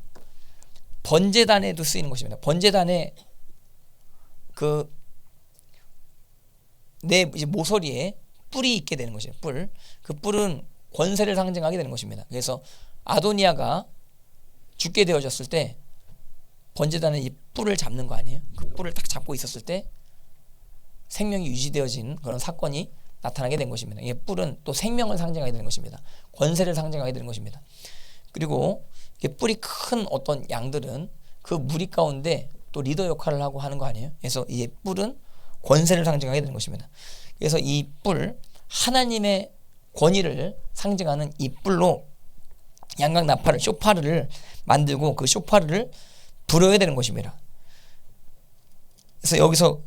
번제단에도 쓰이는 것입니다. 번제단에 내 이제 모서리에 뿔이 있게 되는 것이에요. 뿔. 그 뿔은 권세를 상징하게 되는 것입니다. 그래서 아도니아가 죽게 되어졌을 때 번제단은 이 뿔을 잡는 거 아니에요? 그 뿔을 딱 잡고 있었을 때 생명이 유지되어진 그런 사건이 나타나게 된 것입니다. 이 뿔은 또 생명을 상징하게 되는 것입니다. 권세를 상징하게 되는 것입니다. 그리고 뿔이 큰 어떤 양들은 그 무리 가운데 또 리더 역할을 하고 하는 거 아니에요? 그래서 이 뿔은 권세를 상징하게 되는 것입니다. 그래서 이 뿔, 하나님의 권위를 상징하는 이 뿔로 양강나팔을, 쇼파르를 만들고 그 쇼파르를 불어야 되는 것입니다. 그래서 여기서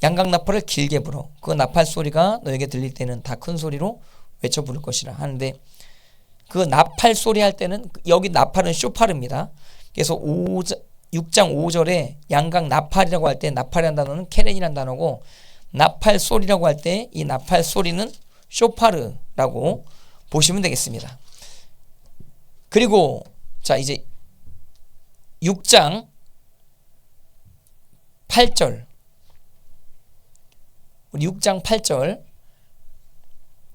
양강나팔을 길게 불어 그 나팔 소리가 너에게 들릴 때는 다 큰 소리로 외쳐 부를 것이라 하는데 그 나팔 소리 할 때는 여기 나팔은 쇼파르입니다. 그래서 6장 5절에 양강나팔이라고 할 때 나팔이라는 단어는 케렌이라는 단어고 나팔 소리라고 할 때 이 나팔 소리는 쇼파르라고 보시면 되겠습니다. 그리고 자 이제 6장 8절 우리 6장 8절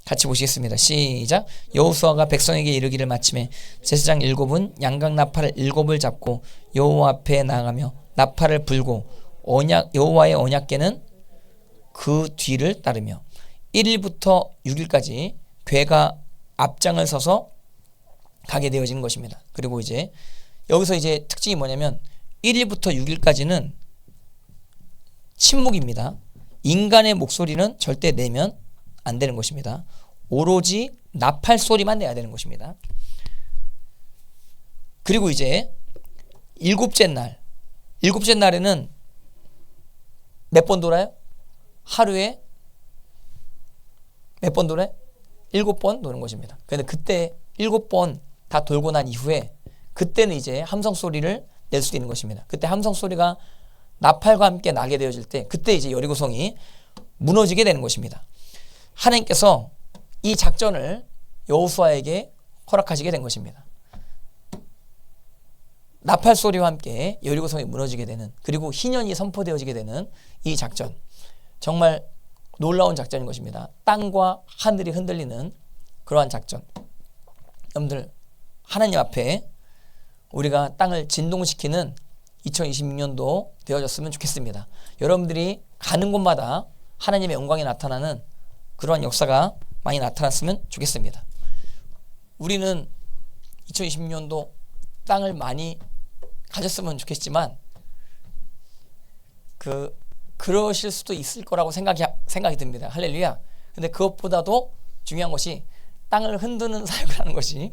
같이 보시겠습니다. 시작. 여호수아가 백성에게 이르기를 마침에 제사장 7은 양강나팔을 7을 잡고 여호와 앞에 나아가며 나팔을 불고 여호와의 언약궤는 그 뒤를 따르며 1일부터 6일까지 궤가 앞장을 서서 가게 되어진 것입니다. 그리고 이제 여기서 이제 특징이 뭐냐면 1일부터 6일까지는 침묵입니다. 인간의 목소리는 절대 내면 안 되는 것입니다. 오로지 나팔 소리만 내야 되는 것입니다. 그리고 이제 일곱째 날에는 몇 번 돌아요? 하루에 몇 번 돌아요? 7번 도는 것입니다. 그런데 그때 7번 다 돌고 난 이후에 그때는 이제 함성 소리를 낼 수 있는 것입니다. 그때 함성 소리가 나팔과 함께 나게 되어질 때 그때 이제 여리고성이 무너지게 되는 것입니다. 하나님께서 이 작전을 여호수아에게 허락하시게 된 것입니다. 나팔 소리와 함께 여리고성이 무너지게 되는 그리고 희년이 선포되어지게 되는 이 작전 정말 놀라운 작전인 것입니다. 땅과 하늘이 흔들리는 그러한 작전. 여러분들 하나님 앞에 우리가 땅을 진동시키는 2026년도 되어졌으면 좋겠습니다. 여러분들이 가는 곳마다 하나님의 영광이 나타나는 그러한 역사가 많이 나타났으면 좋겠습니다. 우리는 2026년도 땅을 많이 가졌으면 좋겠지만 그러실 수도 있을 거라고 생각이 듭니다. 할렐루야. 근데 그것보다도 중요한 것이 땅을 흔드는 사역을 하는 것이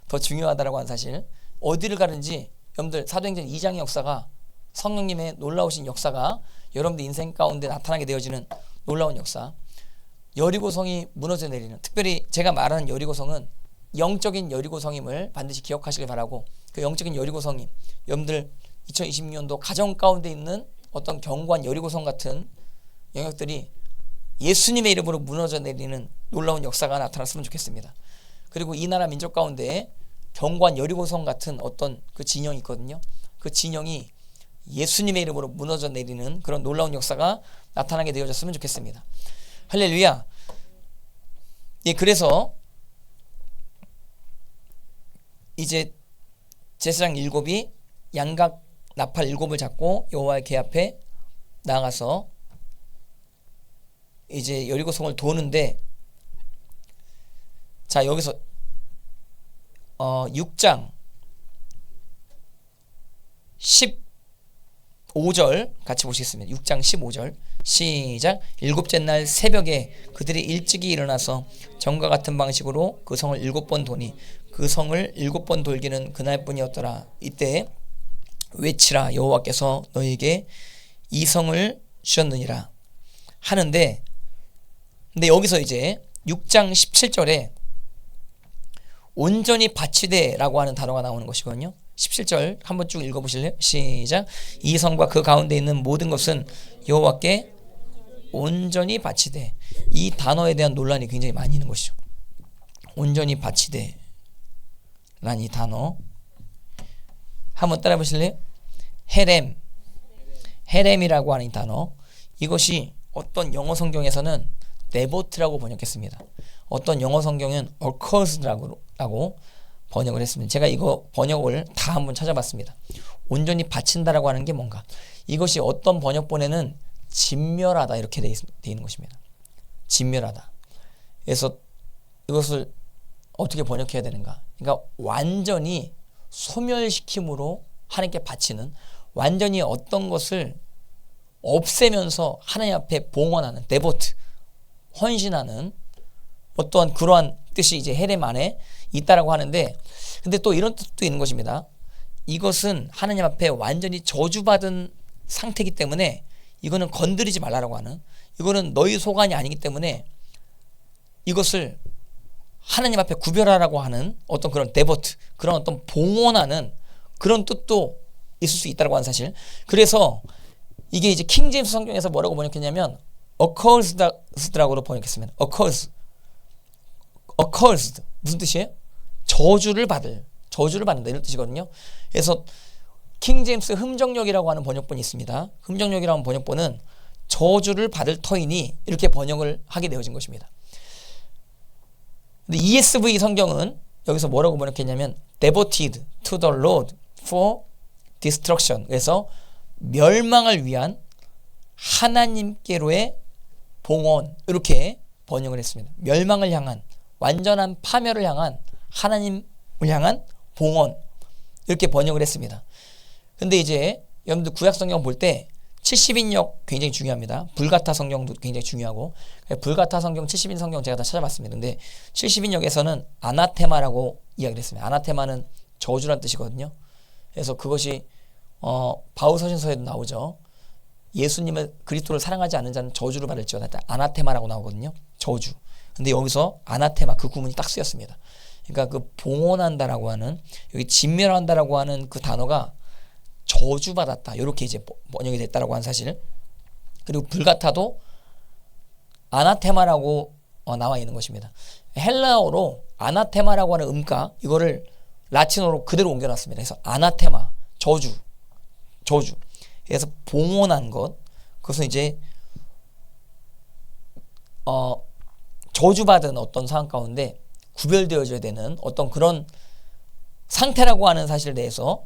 더 중요하다라고 하는 사실. 어디를 가든지 여러분들 사도행전 2장의 역사가 성령님의 놀라우신 역사가 여러분들 인생 가운데 나타나게 되어지는 놀라운 역사. 여리고성이 무너져 내리는 특별히 제가 말하는 여리고성은 영적인 여리고성임을 반드시 기억하시길 바라고 그 영적인 여리고성임 여러분들 2026년도 가정 가운데 있는 어떤 견고한 여리고성 같은 영역들이 예수님의 이름으로 무너져 내리는 놀라운 역사가 나타났으면 좋겠습니다. 그리고 이 나라 민족 가운데 견고한 여리고성 같은 어떤 그 진영이 있거든요. 그 진영이 예수님의 이름으로 무너져 내리는 그런 놀라운 역사가 나타나게 되어졌으면 좋겠습니다. 할렐루야. 예, 그래서 이제 제사장 7이 양각 나팔 7을 잡고 여호와의 궤 앞에 나아가서 이제 여리고성을 도는데, 자 여기서 6장 15절 같이 보시겠습니다. 6장 15절 시작. 일곱째 날 새벽에 그들이 일찍이 일어나서 전과 같은 방식으로 그 성을 7번 도니 그 성을 7번 돌기는 그날뿐이었더라. 이때 외치라, 여호와께서 너희에게 이 성을 주셨느니라 하는데, 근데 여기서 이제 6장 17절에 온전히 바치되 라고 하는 단어가 나오는 것이거든요. 17절 한번 쭉 읽어보실래요? 시작. 이 성과 그 가운데 있는 모든 것은 여호와께 온전히 바치되. 이 단어에 대한 논란이 굉장히 많이 있는 것이죠. 온전히 바치되 라는 이 단어 한번 따라 보실래요? 헤렘이라고 하는 이 단어, 이것이 어떤 영어 성경에서는 데보트라고 번역했습니다. 어떤 영어 성경은 accursed라고 번역을 했습니다. 제가 이거 번역을 다 한번 찾아봤습니다. 온전히 바친다라고 하는 게 뭔가, 이것이 어떤 번역본에는 진멸하다 이렇게 돼 있는 것입니다. 진멸하다. 그래서 이것을 어떻게 번역해야 되는가? 그러니까 완전히 소멸시킴으로 하나님께 바치는, 완전히 어떤 것을 없애면서 하나님 앞에 봉헌하는, 데보트, 헌신하는 어떠한 그러한 뜻이 이제 헤렘 안에 있다라고 하는데, 근데 또 이런 뜻도 있는 것입니다. 이것은 하나님 앞에 완전히 저주받은 상태이기 때문에 이거는 건드리지 말라라고 하는, 이거는 너희 소관이 아니기 때문에 이것을 하나님 앞에 구별하라고 하는 어떤 그런 데보트, 그런 어떤 봉헌하는 그런 뜻도 있을 수 있다고 하는 사실. 그래서 이게 이제 킹 제임스 성경에서 뭐라고 번역했냐면 accursed라고 번역했습니다. accursed 무슨 뜻이에요? 저주를 받는다 이런 뜻이거든요. 그래서 킹 제임스 흠정역이라고 하는 번역본이 있습니다. 흠정역이라고 하는 번역본은 저주를 받을 터이니 이렇게 번역을 하게 되어진 것입니다. 근데 ESV 성경은 여기서 뭐라고 번역했냐면 devoted to the Lord for destruction. 그래서 멸망을 위한 하나님께로의 봉헌, 이렇게 번역을 했습니다. 멸망을 향한, 완전한 파멸을 향한, 하나님을 향한 봉헌, 이렇게 번역을 했습니다. 근데 이제 여러분들 구약 성경 볼 때 70인역 굉장히 중요합니다. 불가타 성경도 굉장히 중요하고, 불가타 성경, 70인 성경 제가 다 찾아봤습니다. 근데 70인역에서는 아나테마라고 이야기를 했습니다. 아나테마는 저주란 뜻이거든요. 그래서 그것이 바울서신서에도 나오죠. 예수님을, 그리스도를 사랑하지 않는 자는 저주를 받을지어다. 아나테마라고 나오거든요. 저주. 근데 여기서 아나테마, 그 구문이 딱 쓰였습니다. 그러니까 그 봉헌한다라고 하는, 여기 진멸한다라고 하는 그 단어가 저주받았다, 이렇게 이제 번역이 됐다라고 하는 사실. 그리고 불가타도 아나테마라고 나와 있는 것입니다. 헬라어로 아나테마라고 하는 음가, 이거를 라틴어로 그대로 옮겨놨습니다. 그래서 아나테마, 저주. 그래서 봉헌한 것, 그것은 이제 저주받은 어떤 상황 가운데 구별되어져야 되는 어떤 그런 상태라고 하는 사실에 대해서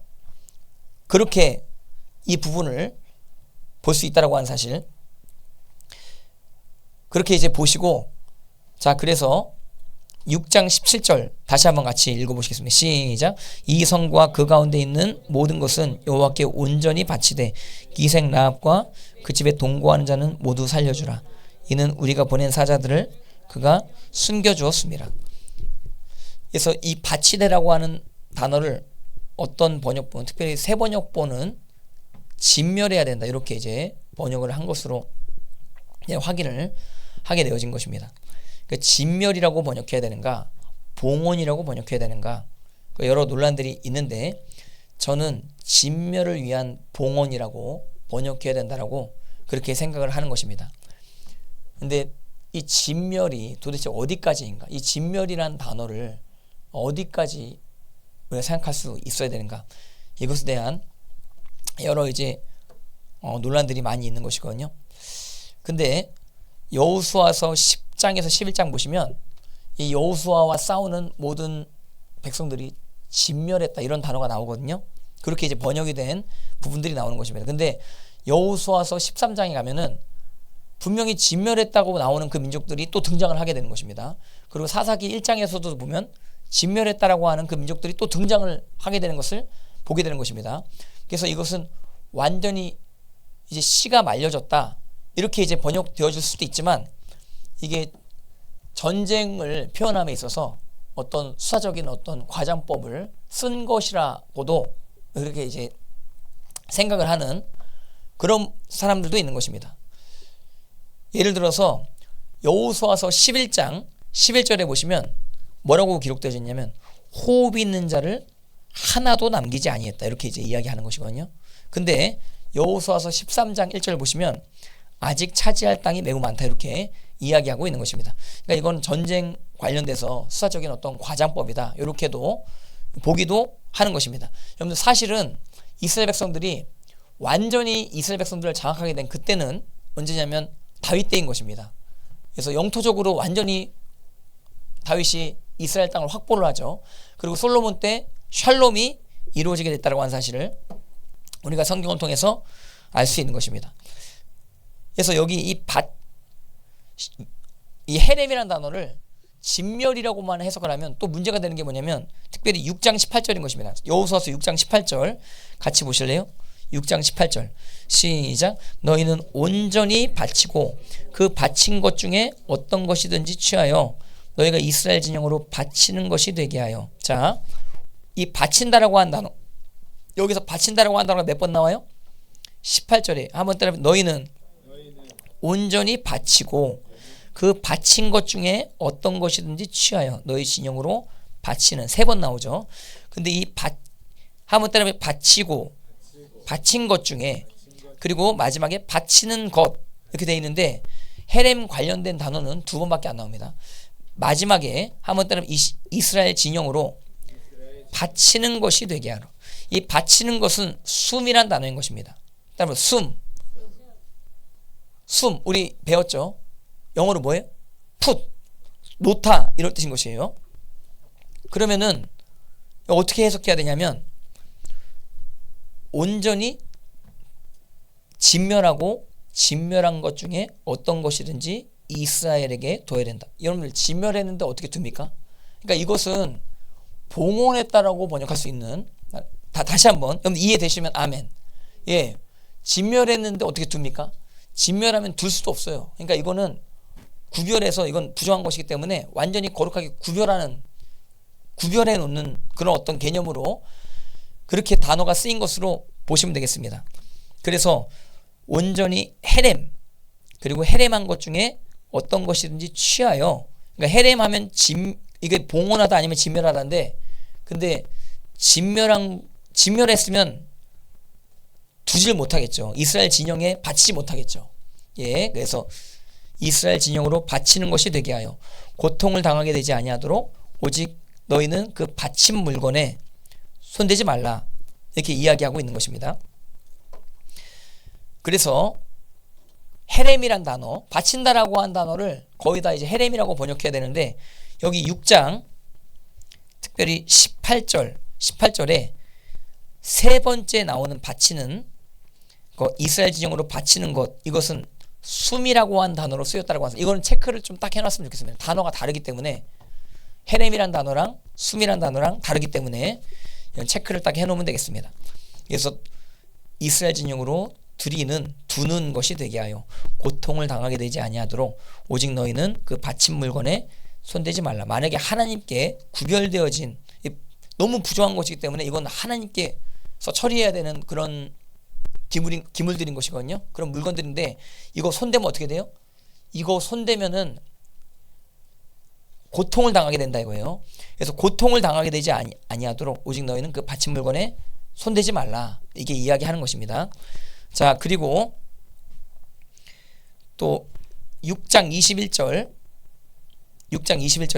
그렇게 이 부분을 볼 수 있다라고 하는 사실, 그렇게 이제 보시고, 자 그래서 6장 17절 다시 한번 같이 읽어보시겠습니다. 시작. 이 성과 그 가운데 있는 모든 것은 여호와께 온전히 바치되 기생 라합과 그 집에 동거하는 자는 모두 살려주라. 이는 우리가 보낸 사자들을 그가 숨겨주었습니다. 그래서 이 바치되라고 하는 단어를 어떤 번역본, 특별히 새 번역본은 진멸해야 된다, 이렇게 이제 번역을 한 것으로 확인을 하게 되어진 것입니다. 그러니까 진멸이라고 번역해야 되는가, 봉헌이라고 번역해야 되는가, 여러 논란들이 있는데 저는 진멸을 위한 봉헌이라고 번역해야 된다라고 그렇게 생각을 하는 것입니다. 근데 이 진멸이 도대체 어디까지인가, 이 진멸이라는 단어를 어디까지 우리가 생각할 수 있어야 되는가, 이것에 대한 여러 이제 논란들이 많이 있는 것이거든요. 근데 여호수아서 10장에서 11장 보시면 이 여호수아와 싸우는 모든 백성들이 진멸했다 이런 단어가 나오거든요. 그렇게 이제 번역이 된 부분들이 나오는 것입니다. 근데 여호수아서 13장에 가면은 분명히 진멸했다고 나오는 그 민족들이 또 등장을 하게 되는 것입니다. 그리고 사사기 1장에서도 보면 진멸했다라고 하는 그 민족들이 또 등장을 하게 되는 것을 보게 되는 것입니다. 그래서 이것은 완전히 이제 씨가 말려졌다 이렇게 이제 번역되어질 수도 있지만 이게 전쟁을 표현함에 있어서 어떤 수사적인 어떤 과장법을 쓴 것이라고도 그렇게 이제 생각을 하는 그런 사람들도 있는 것입니다. 예를 들어서 여호수아서 11장 11절에 보시면 뭐라고 기록되어 있냐면 호흡 있는 자를 하나도 남기지 아니했다 이렇게 이제 이야기하는 것이거든요. 근데 여호수아서 13장 1절 보시면 아직 차지할 땅이 매우 많다 이렇게 이야기하고 있는 것입니다. 그러니까 이건 전쟁 관련돼서 수사적인 어떤 과장법이다 이렇게도 보기도 하는 것입니다. 여러분들 사실은 이스라엘 백성들이 완전히 이스라엘 백성들을 장악하게 된 그때는 언제냐면 다윗 때인 것입니다. 그래서 영토적으로 완전히 다윗이 이스라엘 땅을 확보를 하죠. 그리고 솔로몬 때 샬롬이 이루어지게 됐다고 하는 사실을 우리가 성경을 통해서 알 수 있는 것입니다. 그래서 여기 이 헤렘이라는 단어를 진멸이라고만 해석을 하면 또 문제가 되는 게 뭐냐면 특별히 6장 18절인 것입니다. 여호수아서 6장 18절 같이 보실래요? 6장 18절 시작. 너희는 온전히 바치고 그 바친 것 중에 어떤 것이든지 취하여 너희가 이스라엘 진영으로 바치는 것이 되게 하여. 자, 이 바친다라고 한 단어, 여기서 바친다라고 한 단어가 몇 번 나와요? 18절에 한번 따라 너희는 온전히 바치고 그 바친 것 중에 어떤 것이든지 취하여 너희 진영으로 바치는 3번 나오죠. 근데 이 한번 따라 바치고 바친 것 중에 그리고 마지막에 바치는 것 이렇게 되어 있는데 헤렘 관련된 단어는 2번밖에 안 나옵니다. 마지막에 한번 따르면 이스라엘 진영으로 바치는 것이 되게 하라. 이 바치는 것은 숨이란 단어인 것입니다. 따르면 숨 우리 배웠죠? 영어로 뭐예요? put, 놓다 이런 뜻인 것이에요. 그러면은 어떻게 해석해야 되냐면 온전히 진멸하고 진멸한 것 중에 어떤 것이든지 이스라엘에게 둬야 된다. 여러분들 진멸했는데 어떻게 둡니까? 그러니까 이것은 봉헌했다라고 번역할 수 있는 다시 한번 여러분 이해되시면 아멘. 예, 진멸했는데 어떻게 둡니까? 진멸하면 둘 수도 없어요. 그러니까 이거는 구별해서 이건 부정한 것이기 때문에 완전히 거룩하게 구별해 놓는 그런 어떤 개념으로 그렇게 단어가 쓰인 것으로 보시면 되겠습니다. 그래서 온전히 헤렘 그리고 헤렘한 것 중에 어떤 것이든지 취하여. 그러니까 헤렘하면 이게 봉헌하다 아니면 진멸하다인데 근데 진멸했으면 두질 못하겠죠. 이스라엘 진영에 바치지 못하겠죠. 예, 그래서 이스라엘 진영으로 바치는 것이 되게 하여 고통을 당하게 되지 아니하도록 오직 너희는 그 바친 물건에 손대지 말라 이렇게 이야기하고 있는 것입니다. 그래서 헤렘이란 단어, 바친다라고 한 단어를 거의 다 이제 헤렘이라고 번역해야 되는데 여기 6장 특별히 18절에 세 번째 나오는 바치는 이스라엘 진영으로 바치는 것 이것은 숨이라고 한 단어로 쓰였다고 해서 이거는 체크를 좀 딱 해놨으면 좋겠습니다. 단어가 다르기 때문에 헤렘이란 단어랑 숨이란 단어랑 다르기 때문에 이런 체크를 딱 해놓으면 되겠습니다. 그래서 이스라엘 진영으로 두는 것이 되게 하여 고통을 당하게 되지 아니하도록 오직 너희는 그 바친 물건에 손대지 말라. 만약에 하나님께 구별되어진 너무 부정한 것이기 때문에 이건 하나님께서 처리해야 되는 그런 기물들인 것이거든요. 그런 물건들인데 이거 손대면 어떻게 돼요? 이거 손대면은 고통을 당하게 된다 이거예요. 그래서 고통을 당하게 되지 아니하도록 오직 너희는 그 바친 물건에 손대지 말라. 이게 이야기하는 것입니다. 자, 그리고 또 6장 21절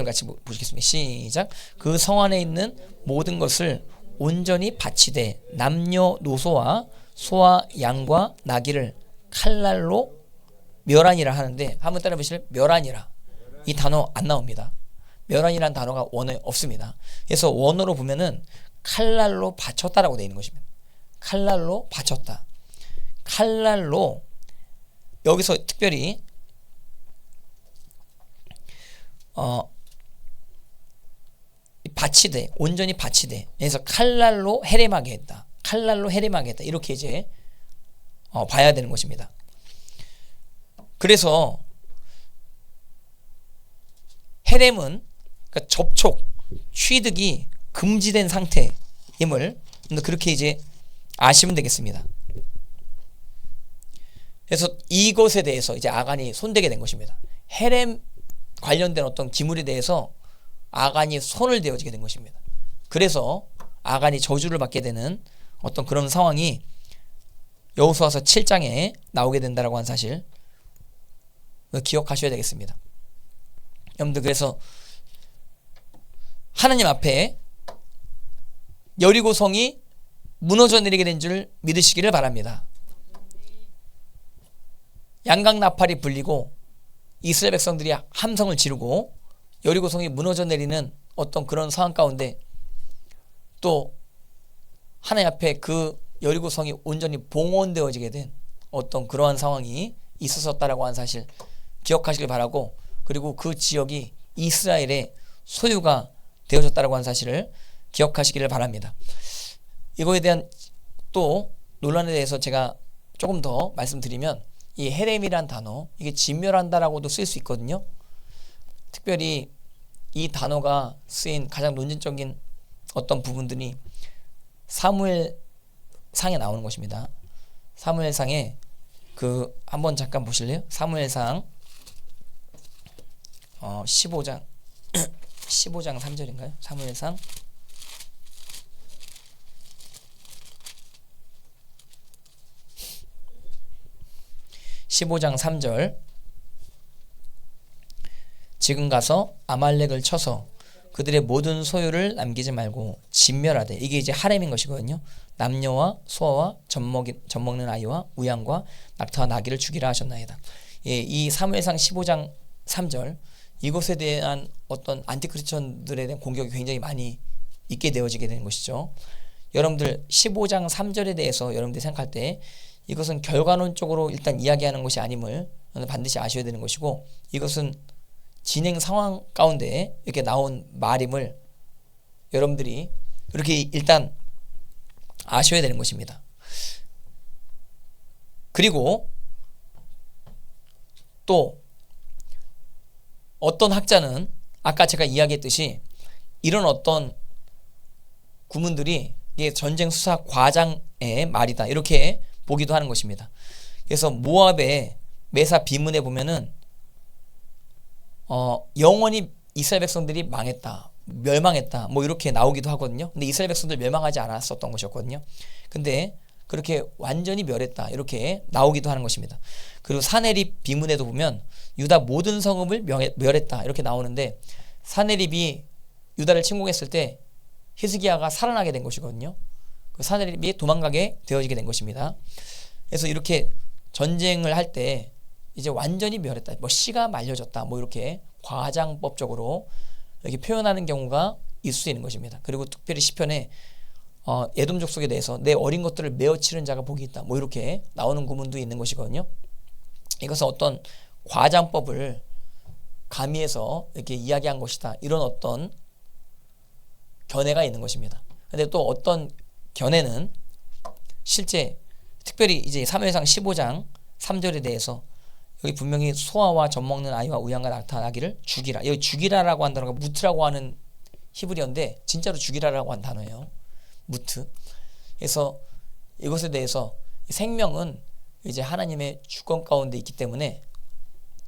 같이 보시겠습니다. 시작. 그 성 안에 있는 모든 것을 온전히 바치되 남녀노소와 소와 양과 나귀를 칼날로 멸하니라 하는데 한번 따라 보실래요? 멸하니라. 이 단어 안 나옵니다. 멸하니라는 단어가 원어에 없습니다. 그래서 원어로 보면은 칼날로 바쳤다라고 되어 있는 것입니다. 칼날로 바쳤다. 칼날로 여기서 특별히 바치되 온전히 바치되 그래서 칼날로 해림하게 했다. 칼날로 해림하게 했다. 이렇게 이제 봐야 되는 것입니다. 그래서 해렘은 그러니까 접촉, 취득이 금지된 상태임을 그렇게 이제 아시면 되겠습니다. 그래서 이것에 대해서 이제 아간이 손대게 된 것입니다. 해렘 관련된 어떤 기물에 대해서 아간이 손을 대어지게 된 것입니다. 그래서 아간이 저주를 받게 되는 어떤 그런 상황이 여호수아서 7장에 나오게 된다라고 하는 사실 기억하셔야 되겠습니다. 여러분들 그래서 하나님 앞에 여리고성이 무너져 내리게 된 줄 믿으시기를 바랍니다. 양각 나팔이 불리고 이스라엘 백성들이 함성을 지르고 여리고성이 무너져 내리는 어떤 그런 상황 가운데 또 하나님 앞에 그 여리고성이 온전히 봉헌되어지게 된 어떤 그러한 상황이 있었다라고 하는 사실 기억하시길 바라고, 그리고 그 지역이 이스라엘의 소유가 되어졌다라고 하는 사실을 기억하시기를 바랍니다. 이거에 대한 또 논란에 대해서 제가 조금 더 말씀드리면 이 헤렘이란 단어, 이게 진멸한다라고도 쓸 수 있거든요. 특별히 이 단어가 쓰인 가장 논쟁적인 어떤 부분들이 사무엘상에 나오는 것입니다. 사무엘상에 한번 잠깐 보실래요? 사무엘상 15장 15장 3절인가요? 사무엘상 15장 3절 지금 가서 아말렉을 쳐서 그들의 모든 소유를 남기지 말고 진멸하되, 이게 이제 하렘인 것이거든요. 남녀와 소아와 젖먹는 아이와 우양과 낙타와 나귀를 죽이라 하셨나이다. 예, 이 사무엘상 15장 3절 이것에 대한 어떤 안티크리스천들에 대한 공격이 굉장히 많이 있게 되어지게 되는 것이죠. 여러분들 15장 3절에 대해서 여러분들이 생각할 때 이것은 결과론적으로 일단 이야기하는 것이 아님을 반드시 아셔야 되는 것이고, 이것은 진행 상황 가운데 이렇게 나온 말임을 여러분들이 이렇게 일단 아셔야 되는 것입니다. 그리고 또 어떤 학자는 아까 제가 이야기했듯이 이런 어떤 구문들이 이게 전쟁 수사 과장의 말이다 이렇게 보기도 하는 것입니다. 그래서 모압의 메사 비문에 보면은 영원히 이스라엘 백성들이 망했다, 멸망했다 뭐 이렇게 나오기도 하거든요. 근데 이스라엘 백성들 멸망하지 않았었던 것이었거든요. 근데 그렇게 완전히 멸했다 이렇게 나오기도 하는 것입니다. 그리고 사네립 비문에도 보면 유다 모든 성읍을 멸했다 이렇게 나오는데, 사네립이 유다를 침공했을 때 히스기야가 살아나게 된 것이거든요. 그 사네립이 도망가게 되어지게 된 것입니다. 그래서 이렇게 전쟁을 할 때 이제 완전히 멸했다, 뭐 씨가 말려졌다, 뭐 이렇게 과장법적으로 이렇게 표현하는 경우가 있을 수 있는 것입니다. 그리고 특별히 시편에 에돔 족속에 대해서 내 어린 것들을 메어 치는 자가 복이 있다, 뭐 이렇게 나오는 구문도 있는 것이거든요. 이것은 어떤 과장법을 가미해서 이렇게 이야기한 것이다, 이런 어떤 견해가 있는 것입니다. 근데 또 어떤 견해는 실제 특별히 이제 사무엘상 15장 3절에 대해서 여기 분명히 소아와 젖먹는 아이와 우양과 낙타 나귀를 죽이라, 여기 죽이라라고 한 단어가 무트라고 하는 히브리어인데 진짜로 죽이라라고 한 단어예요. 무트. 그래서 이것에 대해서 생명은 이제 하나님의 주권 가운데 있기 때문에,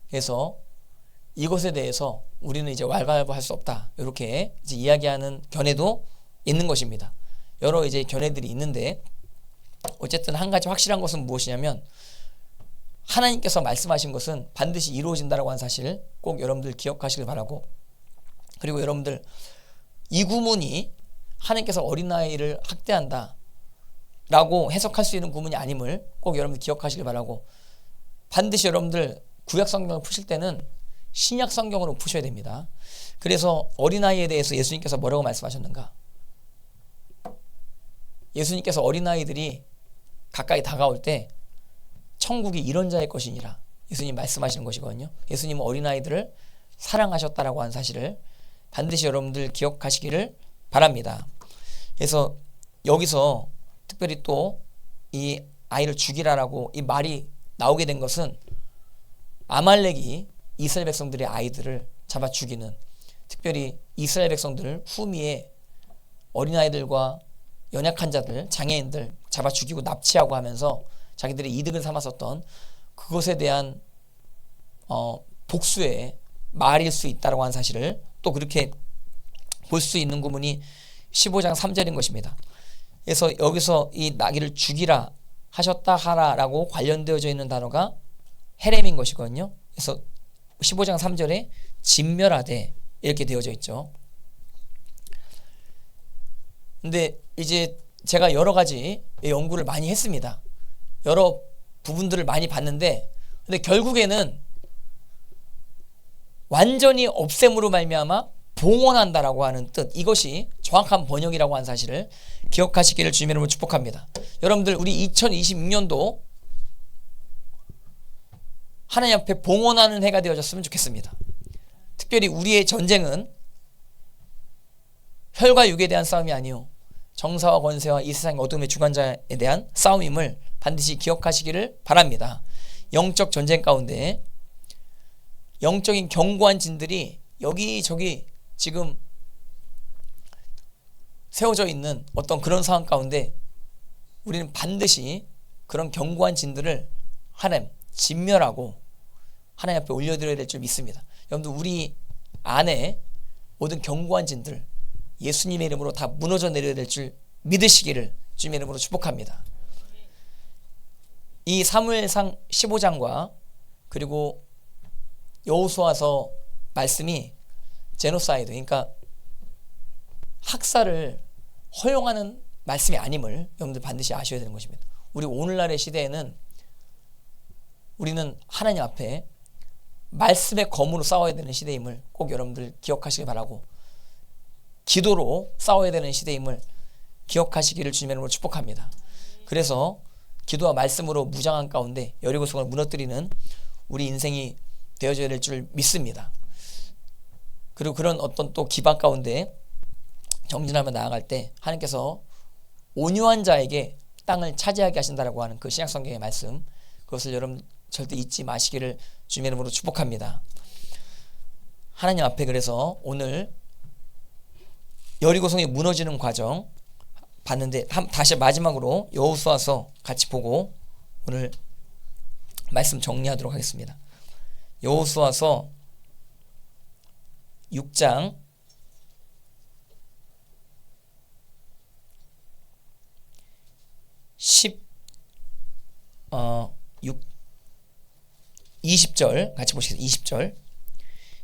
그래서 이것에 대해서 우리는 이제 왈가왈부할 수 없다 이렇게 이제 이야기하는 견해도 있는 것입니다. 여러 이제 견해들이 있는데 어쨌든 한 가지 확실한 것은 무엇이냐면 하나님께서 말씀하신 것은 반드시 이루어진다라고 하는 사실 꼭 여러분들 기억하시길 바라고, 그리고 여러분들 이 구문이 하나님께서 어린아이를 학대한다 라고 해석할 수 있는 구문이 아님을 꼭 여러분들 기억하시길 바라고, 반드시 여러분들 구약 성경을 푸실 때는 신약 성경으로 푸셔야 됩니다. 그래서 어린아이에 대해서 예수님께서 뭐라고 말씀하셨는가? 예수님께서 어린아이들이 가까이 다가올 때 천국이 이런 자의 것이니라 예수님 말씀하시는 것이거든요. 예수님은 어린아이들을 사랑하셨다라고 하는 사실을 반드시 여러분들 기억하시기를 바랍니다. 그래서 여기서 특별히 또 이 아이를 죽이라라고 이 말이 나오게 된 것은 아말렉이 이스라엘 백성들의 아이들을 잡아 죽이는, 특별히 이스라엘 백성들 후미에 어린아이들과 연약한 자들, 장애인들 잡아 죽이고 납치하고 하면서 자기들의 이득을 삼았었던 그것에 대한 복수의 말일 수 있다고 하는 사실을 또 그렇게 볼 수 있는 구문이 15장 3절인 것입니다. 그래서 여기서 이 나귀를 죽이라 하셨다 하라라고 관련되어져 있는 단어가 헤렘인 것이거든요. 그래서 15장 3절에 진멸하되 이렇게 되어져 있죠. 근데 이제 제가 여러 가지 연구를 많이 했습니다. 여러 부분들을 많이 봤는데, 근데 결국에는 완전히 없앰으로 말미암아 봉헌한다라고 하는 뜻, 이것이 정확한 번역이라고 하는 사실을 기억하시기를 주님의 이름으로 축복합니다. 여러분들 우리 2026년도 하나님 앞에 봉헌하는 해가 되어졌으면 좋겠습니다. 특별히 우리의 전쟁은 혈과 육에 대한 싸움이 아니요 정사와 권세와 이 세상의 어둠의 주관자에 대한 싸움임을 반드시 기억하시기를 바랍니다. 영적 전쟁 가운데 영적인 견고한 진들이 여기저기 지금 세워져 있는 어떤 그런 상황 가운데 우리는 반드시 그런 견고한 진들을 하나님 진멸하고 하나님 앞에 올려드려야 될 줄 믿습니다. 여러분들 우리 안에 모든 견고한 진들 예수님의 이름으로 다 무너져 내려야 될 줄 믿으시기를 주님의 이름으로 축복합니다. 이 사무엘상 15장과 그리고 여호수아서 말씀이 제노사이드, 그러니까 학살을 허용하는 말씀이 아님을 여러분들 반드시 아셔야 되는 것입니다. 우리 오늘날의 시대에는 우리는 하나님 앞에 말씀의 검으로 싸워야 되는 시대임을 꼭 여러분들 기억하시기 바라고, 기도로 싸워야 되는 시대임을 기억하시기를 주님의 이름으로 축복합니다. 그래서 기도와 말씀으로 무장한 가운데 여리고성을 무너뜨리는 우리 인생이 되어져야 될 줄 믿습니다. 그리고 그런 어떤 또 기반 가운데 정진하며 나아갈 때 하나님께서 온유한 자에게 땅을 차지하게 하신다라고 하는 그 신약 성경의 말씀, 그것을 여러분 절대 잊지 마시기를 주님의 이름으로 축복합니다. 하나님 앞에 그래서 오늘 여리고성이 무너지는 과정 봤는데, 다시 마지막으로 여호수아서 같이 보고 오늘 말씀 정리하도록 하겠습니다. 여호수아서 6장 20절 같이 보시겠습니다. 20절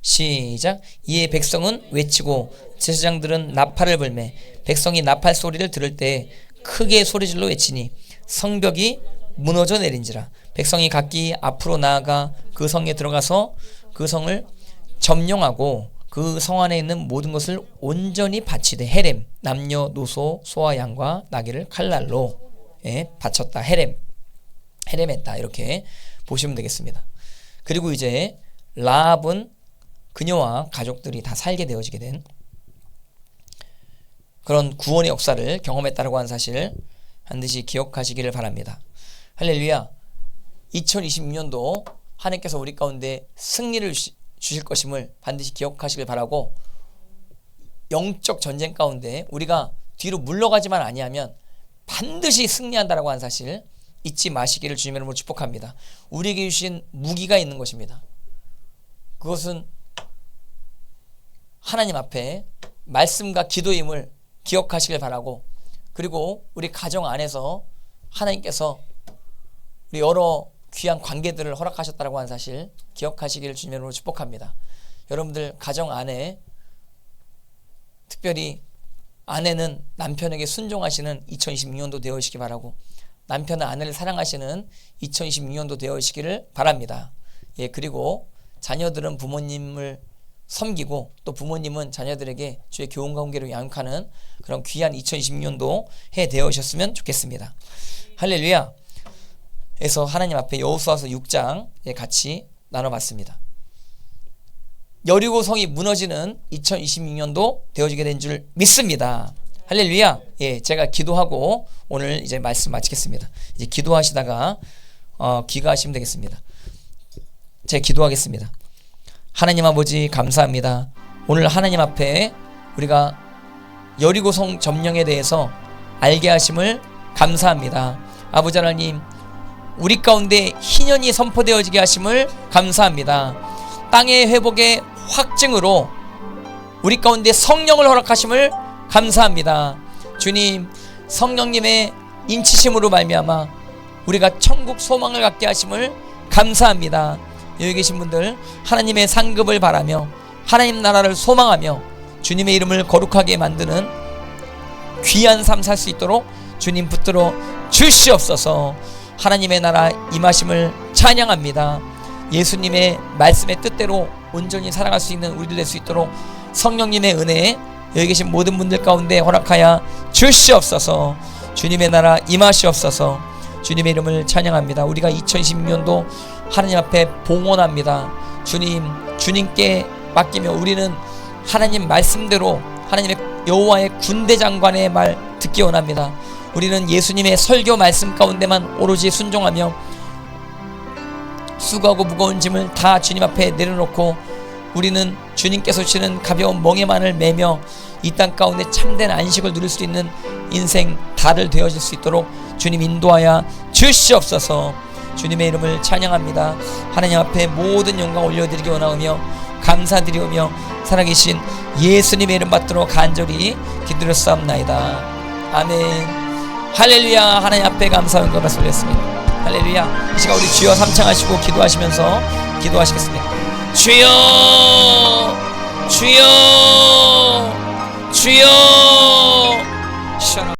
시작. 이에 백성은 외치고 제사장들은 나팔을 불매 백성이 나팔 소리를 들을 때 크게 소리질러 외치니 성벽이 무너져 내린지라. 백성이 각기 앞으로 나아가 그 성에 들어가서 그 성을 점령하고 그 성 안에 있는 모든 것을 온전히 바치되 헤렘 남녀노소 소와 양과 나귀를 칼날로 바쳤다. 헤렘했다. 이렇게 보시면 되겠습니다. 그리고 이제 라합은 그녀와 가족들이 다 살게 되어지게 된 그런 구원의 역사를 경험했다고 하는 사실 반드시 기억하시기를 바랍니다. 할렐루야. 2026년도 하나님께서 우리 가운데 승리를 주실 것임을 반드시 기억하시길 바라고, 영적 전쟁 가운데 우리가 뒤로 물러가지만 아니하면 반드시 승리한다라고 하는 사실 잊지 마시기를 주님의 이름으로 축복합니다. 우리에게 주신 무기가 있는 것입니다. 그것은 하나님 앞에 말씀과 기도임을 기억하시길 바라고, 그리고 우리 가정 안에서 하나님께서 우리 여러 귀한 관계들을 허락하셨다고 하는 사실 기억하시기를 주님의 이름으로 축복합니다. 여러분들 가정 안에 특별히 아내는 남편에게 순종하시는 2026년도 되어시기 바라고, 남편은 아내를 사랑하시는 2026년도 되어시기를 바랍니다. 예, 그리고 자녀들은 부모님을 섬기고 또 부모님은 자녀들에게 주의 교훈과 훈계를 양육하는 그런 귀한 2026년도 해 되어셨으면 좋겠습니다. 할렐루야. 그래서 하나님 앞에 여호수아서 6장 같이 나눠봤습니다. 여리고성이 무너지는 2026년도 되어지게 된 줄 믿습니다. 할렐루야. 예, 제가 기도하고 오늘 이제 말씀 마치겠습니다. 이제 기도하시다가 귀가하시면 되겠습니다. 제가 기도하겠습니다. 하나님 아버지 감사합니다. 오늘 하나님 앞에 우리가 여리고성 점령에 대해서 알게 하심을 감사합니다. 아버지 하나님, 우리 가운데 희년이 선포되어지게 하심을 감사합니다. 땅의 회복의 확증으로 우리 가운데 성령을 허락하심을 감사합니다. 주님, 성령님의 인치심으로 말미암아 우리가 천국 소망을 갖게 하심을 감사합니다. 여기 계신 분들 하나님의 상급을 바라며 하나님 나라를 소망하며 주님의 이름을 거룩하게 만드는 귀한 삶 살 수 있도록 주님 붙들어 주시옵소서. 하나님의 나라 임하심을 찬양합니다. 예수님의 말씀의 뜻대로 온전히 살아갈 수 있는 우리들 될 수 있도록 성령님의 은혜에 여기 계신 모든 분들 가운데 허락하여 주시옵소서. 주님의 나라 임하시옵소서. 주님의 이름을 찬양합니다. 우리가 2016년도 하나님 앞에 봉헌합니다. 주님께 맡기며 우리는 하나님 말씀대로 하나님의 여호와의 군대 장관의 말 듣기 원합니다. 우리는 예수님의 설교 말씀 가운데만 오로지 순종하며 수고하고 무거운 짐을 다 주님 앞에 내려놓고 우리는 주님께서 주시는 가벼운 멍에만을 매며 이 땅 가운데 참된 안식을 누릴 수 있는 인생 다를 되어질 수 있도록 주님 인도하여 주시옵소서. 주님의 이름을 찬양합니다. 하나님 앞에 모든 영광 올려드리기 원하오며 감사드리오며 살아계신 예수님의 이름 받들어 간절히 기도드렸사옵나이다. 아멘. 할렐루야. 하나님 앞에 감사와 영광을 돌렸습니다. 할렐루야. 이 시간 우리 주여 삼창하시고 기도하시면서 기도하시겠습니다. 주여, 주여,